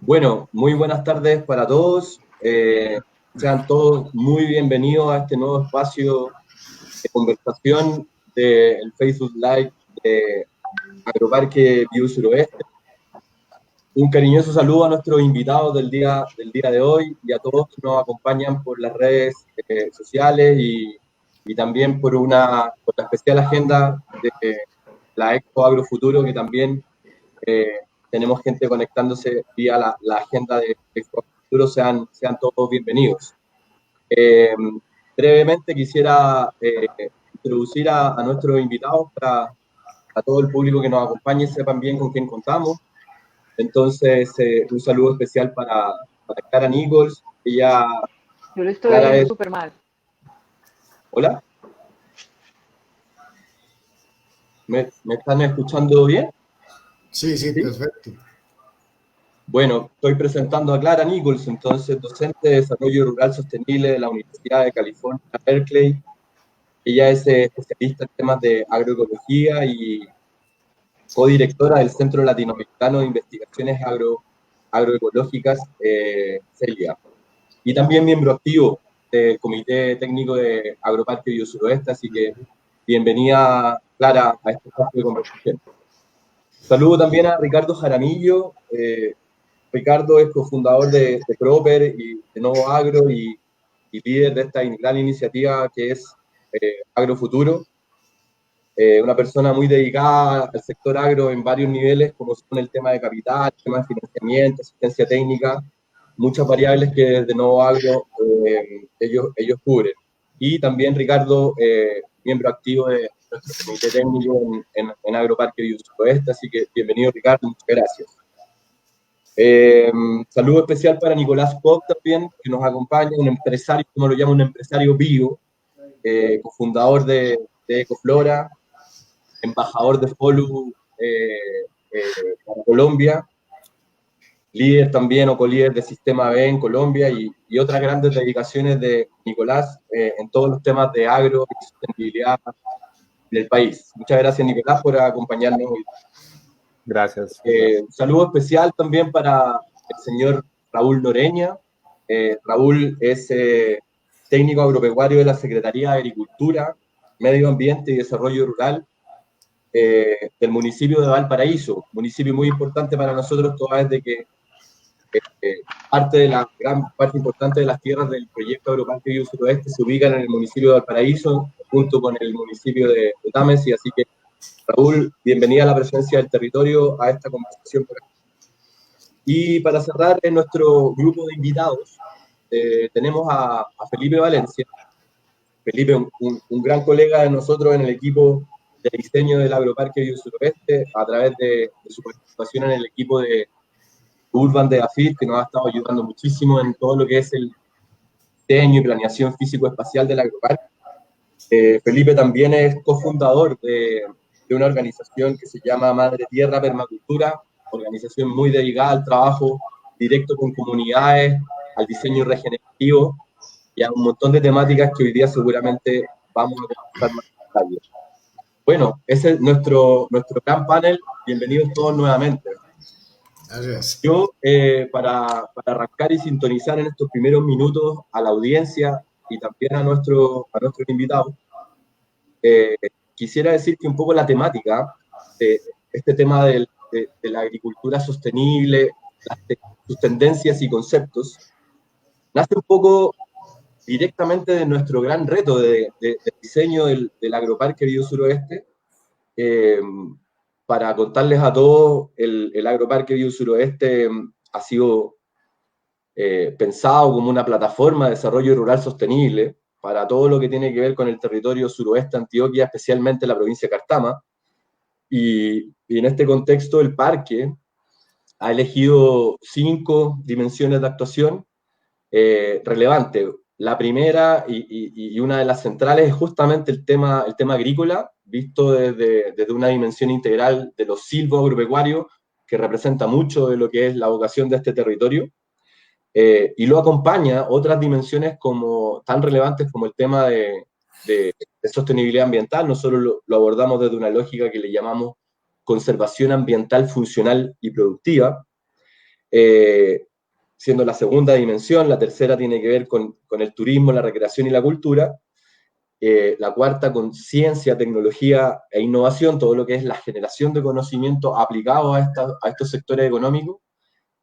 Bueno, muy buenas tardes para todos. Sean todos muy bienvenidos a este nuevo espacio de conversación del Facebook Live de Agroparque Bio Suroeste. Un cariñoso saludo a nuestros invitados del día de hoy y a todos que nos acompañan por las redes sociales y también por la especial agenda de la Expo Agrofuturo, que también eh, tenemos gente conectándose vía la agenda de Expo Agrofuturo. Sean todos bienvenidos. Eh, Brevemente quisiera introducir a nuestros invitados para a todo el público que nos acompañe sepan bien con quién contamos. Entonces, un saludo especial para Clara Nichols. Ella, Yo lo estoy Clara oyendo es... súper mal. Hola, ¿me están escuchando bien? Sí, sí, ¿Sí? perfecto. Bueno, estoy presentando a Clara Nichols, entonces docente de Desarrollo Rural Sostenible de la Universidad de California, Berkeley. Ella es especialista en temas de agroecología y codirectora del Centro Latinoamericano de Investigaciones Agroecológicas, CELIA. Y también miembro activo del Comité Técnico de Agroparque Bio Suroeste, así que bienvenida, Clara, a este espacio de conversación. Saludo también a Ricardo Jaramillo. Ricardo es cofundador de Proper y de Novo Agro y líder de esta gran iniciativa que es Agrofuturo. Una persona muy dedicada al sector agro en varios niveles, como son el tema de capital, el tema de financiamiento, asistencia técnica, muchas variables que desde Novo Agro ellos cubren. Y también Ricardo, miembro activo de nuestro comité técnico en Agroparque Bio Suroeste, así que bienvenido Ricardo, muchas gracias. Saludo especial para Nicolás Pop también, que nos acompaña, un empresario, como lo llama, un empresario bio, cofundador de Ecoflora, embajador de FOLU para Colombia, líder también o colíder de Sistema B en Colombia y otras grandes dedicaciones de Nicolás en todos los temas de agro y sustentabilidad del país. Muchas gracias, Nicolás, por acompañarnos hoy. Gracias. Saludo especial también para el señor Raúl Noreña. Raúl es técnico agropecuario de la Secretaría de Agricultura, Medio Ambiente y Desarrollo Rural del municipio de Valparaíso, municipio muy importante para nosotros, toda vez de que parte de la gran parte importante de las tierras del proyecto Agroparque Bio Suroeste se ubican en el municipio de Valparaíso, junto con el municipio de Támesis, así que Raúl, bienvenida a la presencia del territorio a esta conversación. Y para cerrar en nuestro grupo de invitados, tenemos a Felipe Valencia. Felipe, un gran colega de nosotros en el equipo de diseño del Agroparque Bio Suroeste, a través de su participación en el equipo de Urban de AFIR, que nos ha estado ayudando muchísimo en todo lo que es el diseño y planeación físico-espacial del Agroparque. Felipe también es cofundador de una organización que se llama Madre Tierra Permacultura, organización muy dedicada al trabajo directo con comunidades, al diseño regenerativo y a un montón de temáticas que hoy día seguramente vamos a conversar más en detalle. Bueno, ese es nuestro gran panel. Bienvenidos todos nuevamente. Gracias. Yo, para arrancar y sintonizar en estos primeros minutos a la audiencia y también a nuestros invitados, quisiera decir que un poco la temática de este tema de la agricultura sostenible, sus tendencias y conceptos, nace un poco directamente de nuestro gran reto de diseño del Agroparque Bio Suroeste. Para contarles a todos, el Agroparque Bio Suroeste ha sido pensado como una plataforma de desarrollo rural sostenible para todo lo que tiene que ver con el territorio suroeste de Antioquia, especialmente la provincia de Cartama. Y en este contexto, el parque ha elegido 5 dimensiones de actuación relevantes. La primera y una de las centrales es justamente el tema agrícola, visto desde una dimensión integral de los silvoagropecuarios, que representa mucho de lo que es la vocación de este territorio. Y lo acompaña otras dimensiones tan relevantes como el tema de sostenibilidad ambiental. Nosotros lo abordamos desde una lógica que le llamamos conservación ambiental funcional y productiva. siendo la segunda dimensión. La tercera tiene que ver con el turismo, la recreación y la cultura. La cuarta con ciencia, tecnología e innovación, todo lo que es la generación de conocimiento aplicado a estos sectores económicos.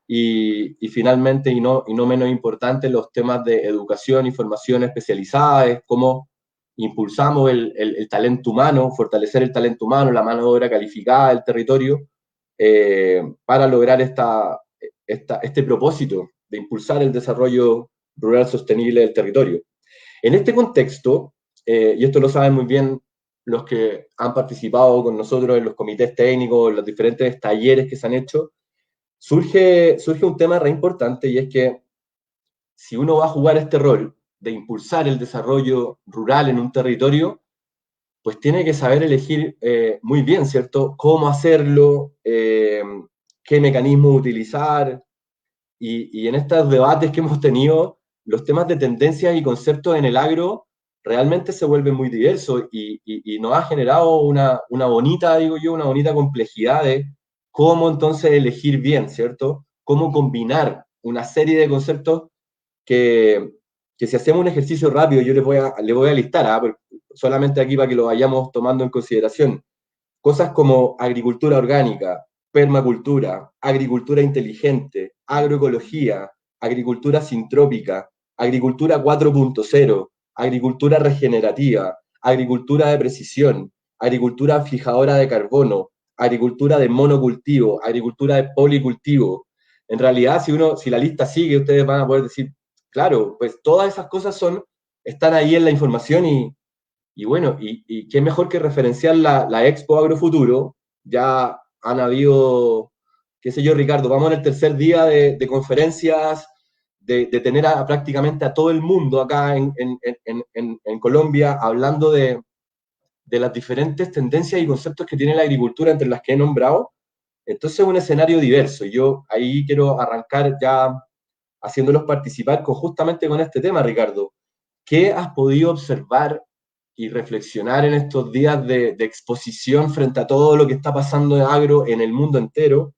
Y finalmente, y no menos importante, los temas de educación y formación especializada, cómo impulsamos el talento humano, fortalecer el talento humano, la mano de obra calificada del territorio, para lograr este propósito de impulsar el desarrollo rural sostenible del territorio. En este contexto, y esto lo saben muy bien los que han participado con nosotros en los comités técnicos, en los diferentes talleres que se han hecho, surge un tema re importante, y es que si uno va a jugar este rol de impulsar el desarrollo rural en un territorio, pues tiene que saber elegir muy bien, ¿cierto? Cómo hacerlo, qué mecanismos utilizar, y en estos debates que hemos tenido, los temas de tendencias y conceptos en el agro realmente se vuelven muy diversos, y nos ha generado una bonita, digo yo, una bonita complejidad de cómo entonces elegir bien, ¿cierto? Cómo combinar una serie de conceptos que si hacemos un ejercicio rápido, yo les voy a listar, solamente aquí para que lo vayamos tomando en consideración. Cosas como agricultura orgánica, permacultura, agricultura inteligente, agroecología, agricultura sintrópica, agricultura 4.0, agricultura regenerativa, agricultura de precisión, agricultura fijadora de carbono, agricultura de monocultivo, agricultura de policultivo. En realidad, si la lista sigue, ustedes van a poder decir, claro, pues todas esas cosas están ahí en la información, y bueno, y qué mejor que referenciar la Expo Agrofuturo. Ya han habido, qué sé yo, Ricardo, vamos en el tercer día de conferencias, de tener prácticamente a todo el mundo acá en Colombia hablando de las diferentes tendencias y conceptos que tiene la agricultura, entre las que he nombrado. Entonces es un escenario diverso, y yo ahí quiero arrancar ya haciéndolos participar justamente con este tema, Ricardo. ¿Qué has podido observar y reflexionar en estos días de exposición frente a todo lo que está pasando en agro en el mundo entero?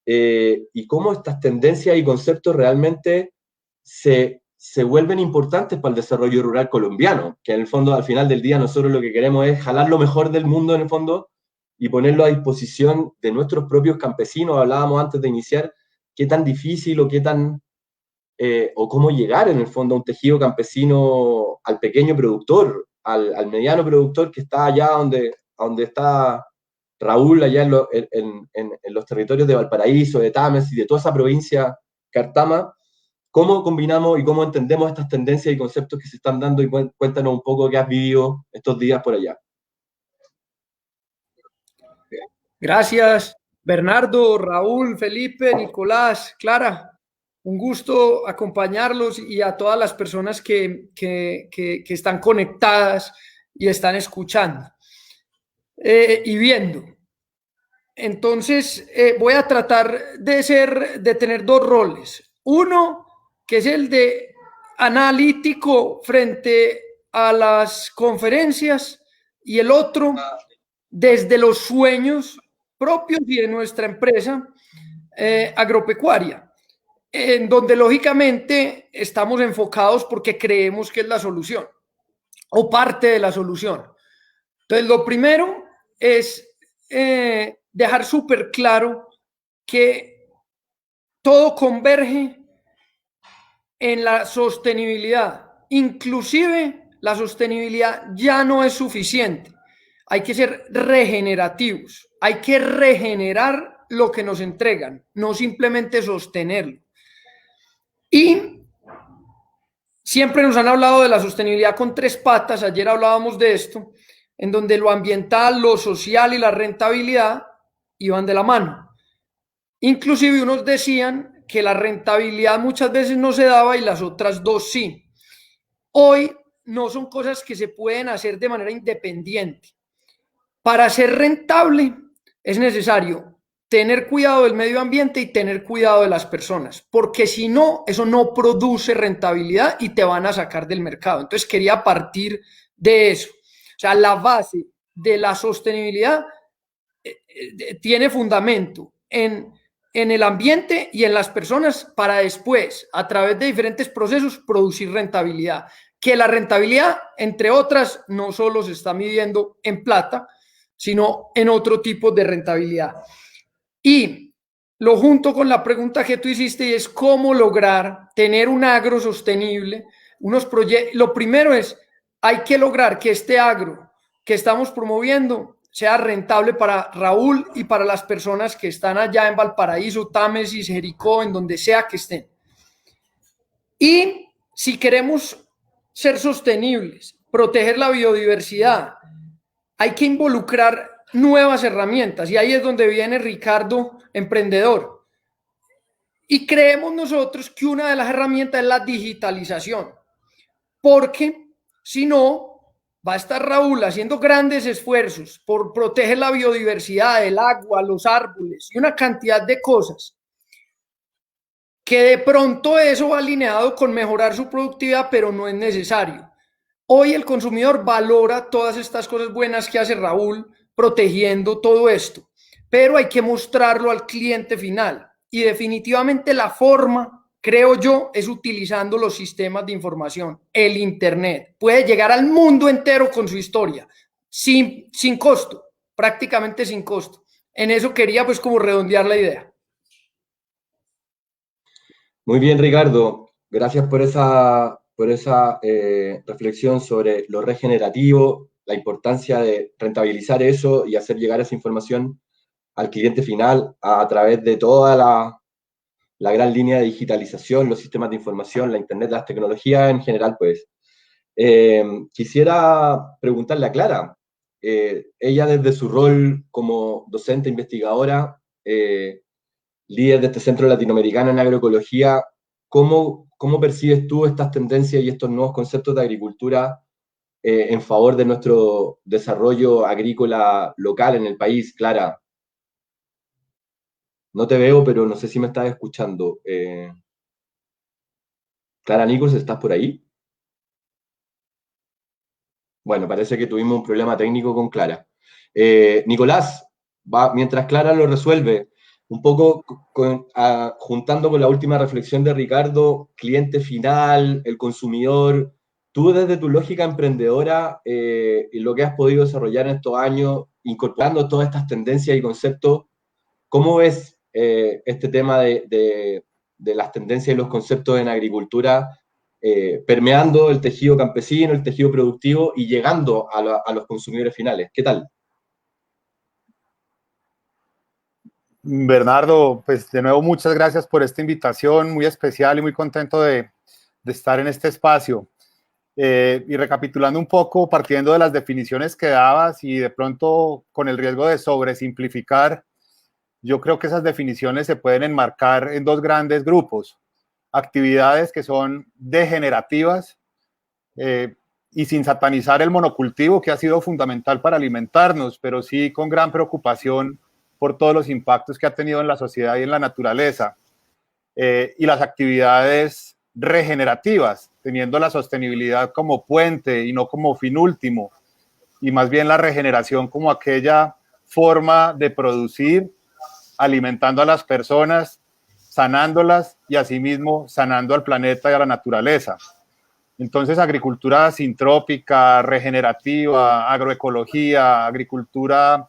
Y cómo estas tendencias y conceptos realmente se vuelven importantes para el desarrollo rural colombiano, que en el fondo, al final del día, nosotros lo que queremos es jalar lo mejor del mundo, en el fondo, y ponerlo a disposición de nuestros propios campesinos. Hablábamos antes de iniciar qué tan difícil o cómo llegar en el fondo a un tejido campesino, al pequeño productor, al mediano productor que está allá donde está Raúl, allá en los territorios de Valparaíso, de Tames y de toda esa provincia Cartama. ¿Cómo combinamos y cómo entendemos estas tendencias y conceptos que se están dando? Y cuéntanos un poco qué has vivido estos días por allá. Gracias, Bernardo, Raúl, Felipe, Nicolás, Clara. Un gusto acompañarlos, y a todas las personas que están conectadas y están escuchando y viendo. Entonces, voy a tratar de tener dos roles. Uno, que es el de analítico frente a las conferencias, y el otro, desde los sueños propios y de nuestra empresa agropecuaria, en donde lógicamente estamos enfocados porque creemos que es la solución o parte de la solución. Entonces, lo primero es dejar súper claro que todo converge en la sostenibilidad. Inclusive la sostenibilidad ya no es suficiente. Hay que ser regenerativos. Hay que regenerar lo que nos entregan, no simplemente sostenerlo. Y siempre nos han hablado de la sostenibilidad con tres patas. Ayer hablábamos de esto, en donde lo ambiental, lo social y la rentabilidad iban de la mano. Inclusive unos decían que la rentabilidad muchas veces no se daba y las otras dos sí. Hoy no son cosas que se pueden hacer de manera independiente. Para ser rentable es necesario tener cuidado del medio ambiente y tener cuidado de las personas, porque si no, eso no produce rentabilidad y te van a sacar del mercado. Entonces quería partir de eso. O sea, la base de la sostenibilidad tiene fundamento en en el ambiente y en las personas para después, a través de diferentes procesos, producir rentabilidad. Que la rentabilidad, entre otras, no solo se está midiendo en plata, sino en otro tipo de rentabilidad. Y lo junto con la pregunta que tú hiciste, y es cómo lograr tener un agro sostenible. Lo primero es, hay que lograr que este agro que estamos promoviendo sea rentable para Raúl y para las personas que están allá en Valparaíso, Támesis, Jericó, en donde sea que estén. Y si queremos ser sostenibles, proteger la biodiversidad, hay que involucrar nuevas herramientas, y ahí es donde viene Ricardo, emprendedor. Y creemos nosotros que una de las herramientas es la digitalización, porque si no, va a estar Raúl haciendo grandes esfuerzos por proteger la biodiversidad, el agua, los árboles y una cantidad de cosas, que de pronto eso va alineado con mejorar su productividad, pero no es necesario. Hoy el consumidor valora todas estas cosas buenas que hace Raúl protegiendo todo esto, pero hay que mostrarlo al cliente final, y definitivamente la forma, creo yo, es utilizando los sistemas de información. El internet puede llegar al mundo entero con su historia sin costo, prácticamente sin costo. En eso quería pues como redondear la idea. Muy bien, Ricardo. Gracias por esa reflexión sobre lo regenerativo, la importancia de rentabilizar eso y hacer llegar esa información al cliente final a través de toda la gran línea de digitalización, los sistemas de información, la Internet, las tecnologías en general, pues. Quisiera preguntarle a Clara, ella desde su rol como docente investigadora, líder de este centro latinoamericano en agroecología, ¿cómo percibes tú estas tendencias y estos nuevos conceptos de agricultura en favor de nuestro desarrollo agrícola local en el país? Clara, no te veo, pero no sé si me estás escuchando. Clara Nichols, ¿estás por ahí? Bueno, parece que tuvimos un problema técnico con Clara. Nicolás, mientras Clara lo resuelve, un poco juntando con la última reflexión de Ricardo, cliente final, el consumidor, tú desde tu lógica emprendedora y lo que has podido desarrollar en estos años, incorporando todas estas tendencias y conceptos, ¿cómo ves este tema de las tendencias y los conceptos en agricultura permeando el tejido campesino, el tejido productivo y llegando a los consumidores finales? ¿Qué tal? Bernardo, pues de nuevo muchas gracias por esta invitación muy especial y muy contento de estar en este espacio. Y recapitulando un poco, partiendo de las definiciones que dabas y de pronto con el riesgo de sobresimplificar, yo creo que esas definiciones se pueden enmarcar en dos grandes grupos: actividades que son degenerativas y sin satanizar el monocultivo, que ha sido fundamental para alimentarnos, pero sí con gran preocupación por todos los impactos que ha tenido en la sociedad y en la naturaleza, y las actividades regenerativas, teniendo la sostenibilidad como puente y no como fin último, y más bien la regeneración como aquella forma de producir, alimentando a las personas, sanándolas y asimismo sanando al planeta y a la naturaleza. Entonces, agricultura sintrópica, regenerativa, agroecología, agricultura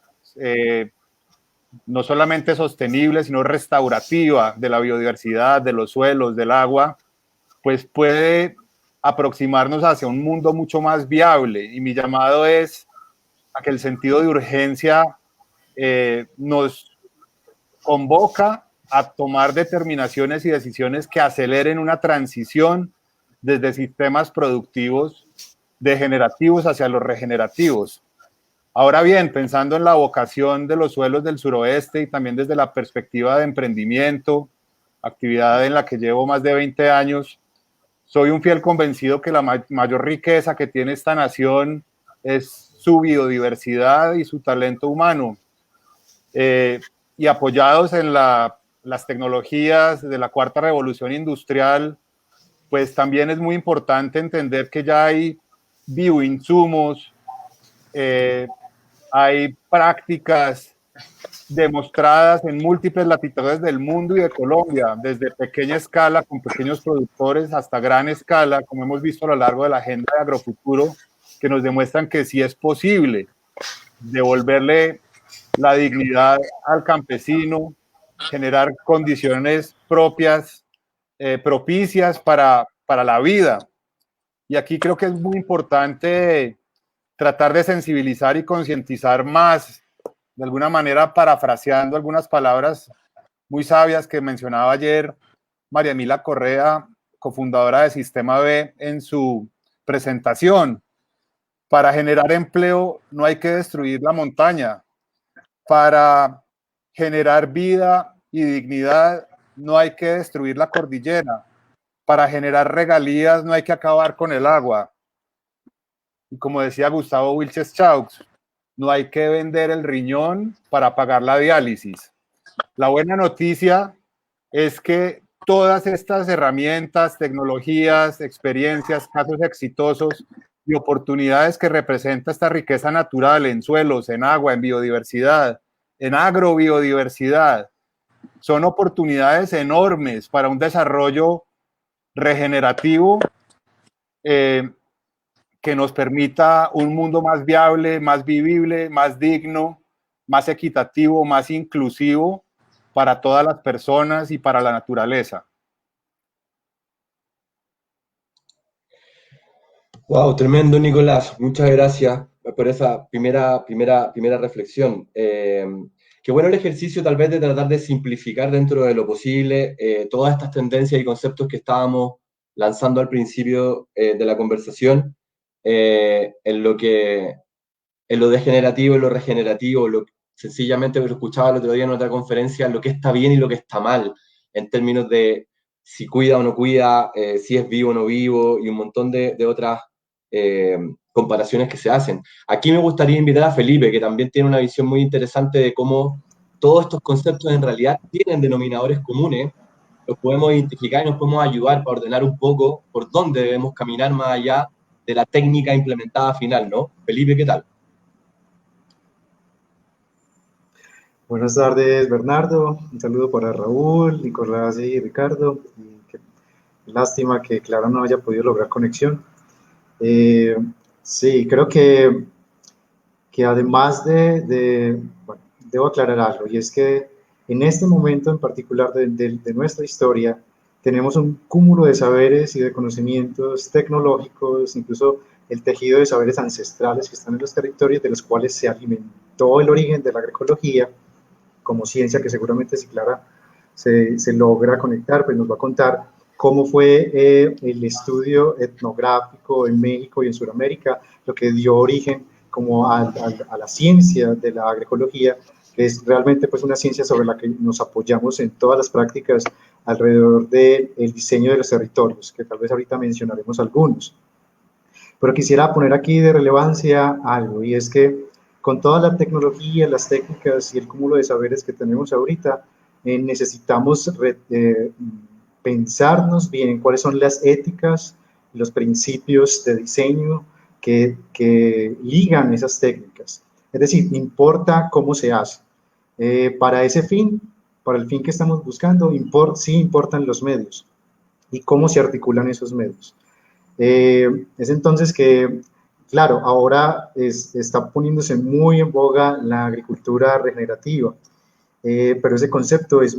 no solamente sostenible, sino restaurativa de la biodiversidad, de los suelos, del agua, pues puede aproximarnos hacia un mundo mucho más viable. Y mi llamado es a que el sentido de urgencia nos convoca a tomar determinaciones y decisiones que aceleren una transición desde sistemas productivos degenerativos hacia los regenerativos. Ahora bien, pensando en la vocación de los suelos del suroeste y también desde la perspectiva de emprendimiento, actividad en la que llevo más de 20 años, soy un fiel convencido que la mayor riqueza que tiene esta nación es su biodiversidad y su talento humano. Y apoyados en las tecnologías de la cuarta revolución industrial, pues también es muy importante entender que ya hay bioinsumos, hay prácticas demostradas en múltiples latitudes del mundo y de Colombia, desde pequeña escala con pequeños productores hasta gran escala, como hemos visto a lo largo de la agenda de Agrofuturo, que nos demuestran que sí es posible devolverle la dignidad al campesino, generar condiciones propias, propicias para la vida. Y aquí creo que es muy importante tratar de sensibilizar y concientizar más, de alguna manera parafraseando algunas palabras muy sabias que mencionaba ayer María Emilia Correa, cofundadora de Sistema B, en su presentación. Para generar empleo no hay que destruir la montaña. Para generar vida y dignidad no hay que destruir la cordillera. Para generar regalías no hay que acabar con el agua. Y como decía Gustavo Wilches Chaux, no hay que vender el riñón para pagar la diálisis. La buena noticia es que todas estas herramientas, tecnologías, experiencias, casos exitosos y oportunidades que representa esta riqueza natural en suelos, en agua, en biodiversidad, en agrobiodiversidad, son oportunidades enormes para un desarrollo regenerativo que nos permita un mundo más viable, más vivible, más digno, más equitativo, más inclusivo para todas las personas y para la naturaleza. Wow, tremendo, Nicolás. Muchas gracias por esa primera reflexión. Qué bueno el ejercicio tal vez de tratar de simplificar dentro de lo posible todas estas tendencias y conceptos que estábamos lanzando al principio de la conversación, en lo degenerativo, en lo regenerativo, sencillamente lo escuchaba el otro día en otra conferencia, lo que está bien y lo que está mal, en términos de si cuida o no cuida, si es vivo o no vivo, y un montón de otras comparaciones que se hacen. Aquí me gustaría invitar a Felipe, que también tiene una visión muy interesante de cómo todos estos conceptos en realidad tienen denominadores comunes, los podemos identificar y nos podemos ayudar para ordenar un poco por dónde debemos caminar más allá de la técnica implementada final, ¿no? Felipe, ¿qué tal? Buenas tardes, Bernardo. Un saludo para Raúl, Nicolás y Ricardo. Lástima que Clara no haya podido lograr conexión. Sí, creo que además bueno, debo aclarar algo, y es que en este momento en particular de nuestra historia tenemos un cúmulo de saberes y de conocimientos tecnológicos, incluso el tejido de saberes ancestrales que están en los territorios de los cuales se alimentó el origen de la agroecología como ciencia, que seguramente si Clara se logra conectar, pues nos va a contar cómo fue el estudio etnográfico en México y en Sudamérica, lo que dio origen como a la ciencia de la agroecología, que es realmente pues una ciencia sobre la que nos apoyamos en todas las prácticas alrededor del diseño de los territorios, que tal vez ahorita mencionaremos algunos. Pero quisiera poner aquí de relevancia algo, y es que con toda la tecnología, las técnicas y el cúmulo de saberes que tenemos ahorita, necesitamos pensarnos bien cuáles son las éticas, los principios de diseño que ligan esas técnicas. Es decir, importa cómo se hace. Para ese fin, para el fin que estamos buscando, sí importan los medios y cómo se articulan esos medios. Es entonces que, claro, ahora está poniéndose muy en boga la agricultura regenerativa, pero ese concepto es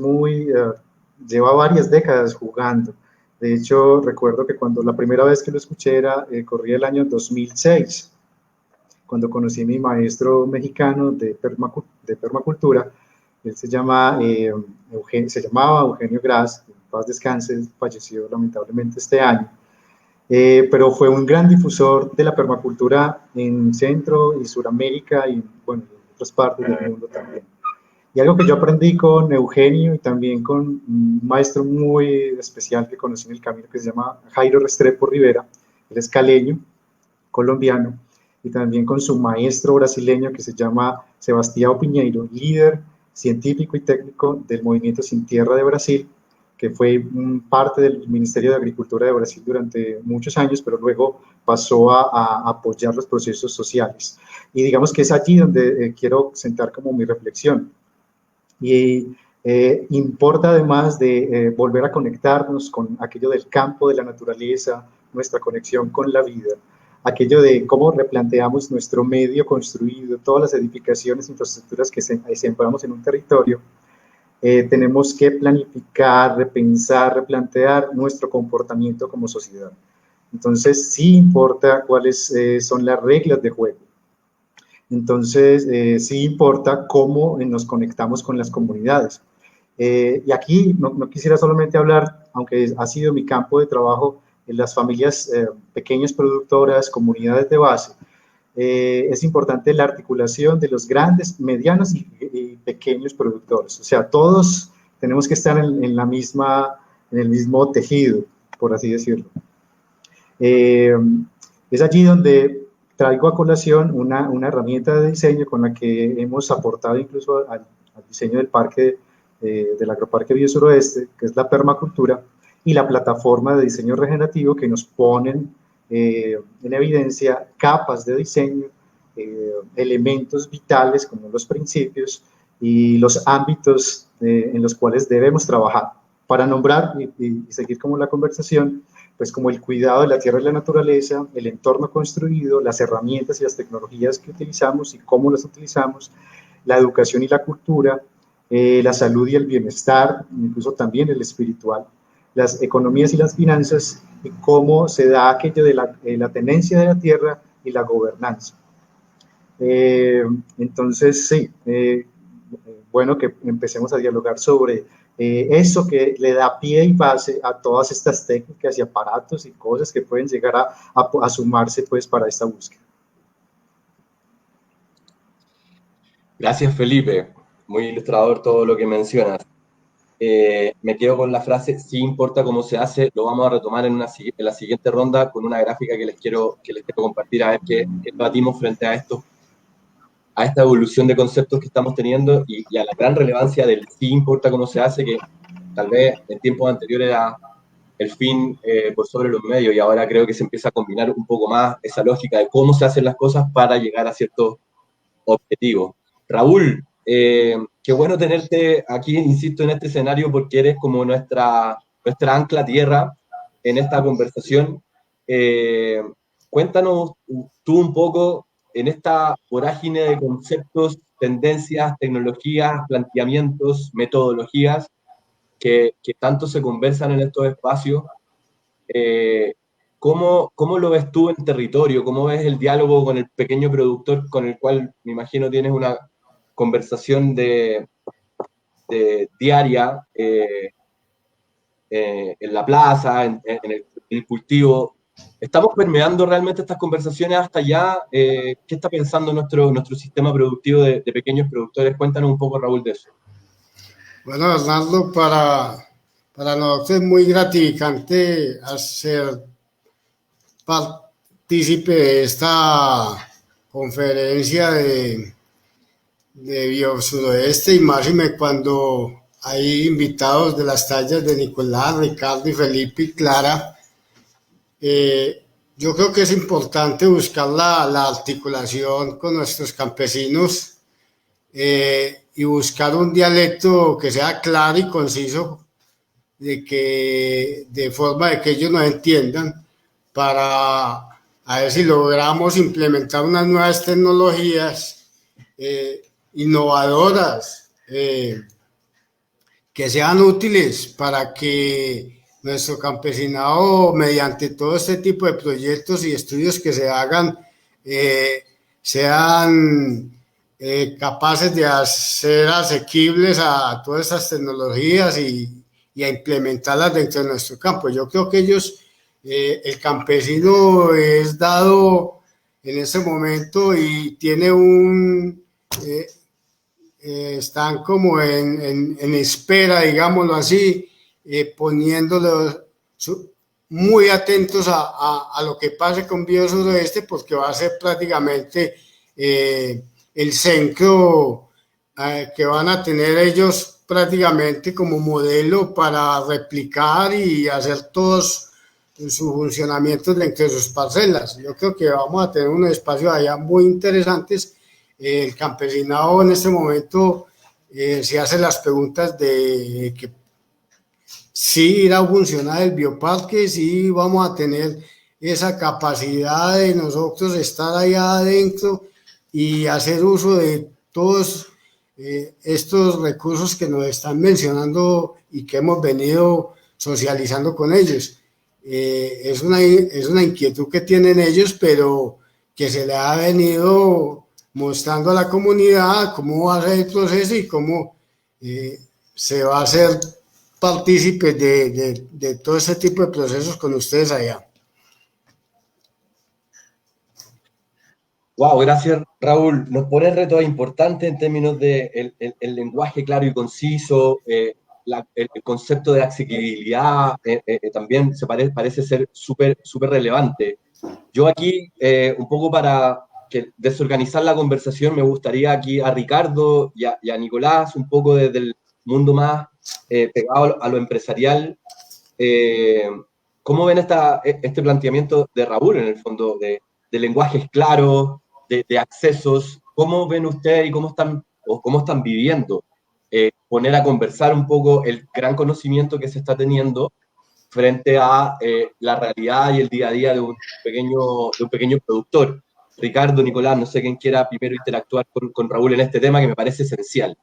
lleva varias décadas jugando. De hecho, recuerdo que cuando la primera vez que lo escuché corría el año 2006, cuando conocí a mi maestro mexicano de permacultura. Él se llamaba Eugenio Gras, en paz descanse, falleció lamentablemente este año. Pero fue un gran difusor de la permacultura en Centro y Suramérica y, bueno, en otras partes del mundo también. Y algo que yo aprendí con Eugenio y también con un maestro muy especial que conocí en el camino, que se llama Jairo Restrepo Rivera, él es caleño, colombiano, y también con su maestro brasileño que se llama Sebastião Pinheiro, líder científico y técnico del Movimiento Sin Tierra de Brasil, que fue parte del Ministerio de Agricultura de Brasil durante muchos años, pero luego pasó a apoyar los procesos sociales. Y digamos que es allí donde quiero sentar como mi reflexión. Y importa además de volver a conectarnos con aquello del campo, de la naturaleza, nuestra conexión con la vida, aquello de cómo replanteamos nuestro medio construido, todas las edificaciones, infraestructuras que sembramos en un territorio. Tenemos que planificar, repensar, replantear nuestro comportamiento como sociedad. Entonces, sí importa cuáles son las reglas de juego. Entonces, sí importa cómo nos conectamos con las comunidades. Y aquí no quisiera solamente hablar, aunque ha sido mi campo de trabajo, en las familias pequeñas productoras, comunidades de base. Es importante la articulación de los grandes, medianos y pequeños productores. O sea, todos tenemos que estar en el mismo tejido, por así decirlo. Es allí donde traigo a colación una herramienta de diseño con la que hemos aportado incluso al diseño del parque, del agroparque Biosuroeste, que es la permacultura, y la plataforma de diseño regenerativo que nos ponen en evidencia capas de diseño, elementos vitales como los principios y los ámbitos en los cuales debemos trabajar. Para nombrar y seguir como la conversación, pues como el cuidado de la tierra y la naturaleza, el entorno construido, las herramientas y las tecnologías que utilizamos y cómo las utilizamos, la educación y la cultura, la salud y el bienestar, incluso también el espiritual, las economías y las finanzas, y cómo se da aquello de la tenencia de la tierra y la gobernanza. Entonces, sí, bueno que empecemos a dialogar sobre eso que le da pie y base a todas estas técnicas y aparatos y cosas que pueden llegar a sumarse pues para esta búsqueda. Gracias, Felipe. Muy ilustrador todo lo que mencionas. Me quedo con la frase, sí importa cómo se hace, lo vamos a retomar en la siguiente ronda con una gráfica que les quiero compartir a ver qué debatimos frente a esta evolución de conceptos que estamos teniendo y a la gran relevancia del sí importa cómo se hace, que tal vez en tiempos anteriores era el fin por sobre los medios, y ahora creo que se empieza a combinar un poco más esa lógica de cómo se hacen las cosas para llegar a ciertos objetivos. Raúl, qué bueno tenerte aquí, insisto, en este escenario, porque eres como nuestra ancla tierra en esta conversación. Cuéntanos tú un poco, en esta vorágine de conceptos, tendencias, tecnologías, planteamientos, metodologías que tanto se conversan en estos espacios, ¿cómo lo ves tú en territorio? ¿Cómo ves el diálogo con el pequeño productor con el cual me imagino tienes una conversación diaria en la plaza, en el cultivo? ¿Estamos permeando realmente estas conversaciones hasta allá? ¿Qué está pensando nuestro sistema productivo de pequeños productores? Cuéntanos un poco, Raúl, de eso. Bueno, Bernardo, para nosotros es muy gratificante ser partícipe de esta conferencia de Biosuroeste, y más cuando hay invitados de las tallas de Nicolás, Ricardo y Felipe y Clara. Yo creo que es importante buscar la articulación con nuestros campesinos y buscar un dialecto que sea claro y conciso, de forma de que ellos nos entiendan, para a ver si logramos implementar unas nuevas tecnologías innovadoras que sean útiles para que nuestro campesinado, mediante todo este tipo de proyectos y estudios que se hagan, sean capaces de hacer asequibles a todas estas tecnologías y a implementarlas dentro de nuestro campo. Yo creo que el campesino es dado en ese momento y tiene están como en espera, digámoslo así, poniéndolos muy atentos a lo que pase con Biosuroeste, porque va a ser prácticamente el centro que van a tener ellos prácticamente como modelo para replicar y hacer todos sus funcionamientos dentro de sus parcelas. Yo creo que vamos a tener unos espacios allá muy interesantes. El campesinado en este momento se hace las preguntas de que sí irá a funcionar el bioparque, sí vamos a tener esa capacidad de nosotros estar allá adentro y hacer uso de todos estos recursos que nos están mencionando y que hemos venido socializando con ellos. Es una inquietud que tienen ellos, pero que se le ha venido mostrando a la comunidad cómo va a ser el proceso y cómo se va a hacer partícipe de todo ese tipo de procesos con ustedes allá. Wow, gracias Raúl. Nos pone retos importantes en términos de el lenguaje claro y conciso, el concepto de asequibilidad también parece ser súper relevante. Yo aquí, un poco para desorganizar la conversación, me gustaría aquí a Ricardo y a Nicolás, un poco desde el mundo más pegado a lo empresarial, ¿cómo ven este planteamiento de Raúl en el fondo de lenguajes claros, de accesos? ¿Cómo ven ustedes y cómo están viviendo poner a conversar un poco el gran conocimiento que se está teniendo frente a la realidad y el día a día de un pequeño productor? Ricardo, Nicolás, no sé quién quiera primero interactuar con Raúl en este tema que me parece esencial.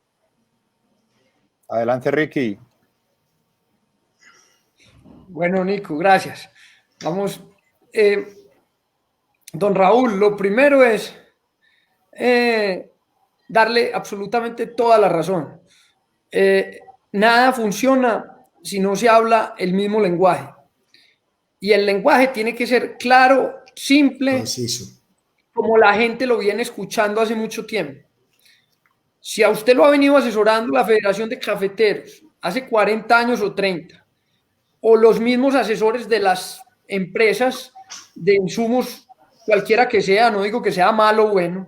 Adelante, Ricky. Bueno, Nico, gracias. Vamos, don Raúl, lo primero es darle absolutamente toda la razón. Nada funciona si no se habla el mismo lenguaje. Y el lenguaje tiene que ser claro, simple, Preciso, como la gente lo viene escuchando hace mucho tiempo. Si a usted lo ha venido asesorando la Federación de Cafeteros hace 40 años o 30, o los mismos asesores de las empresas de insumos, cualquiera que sea, no digo que sea malo o bueno,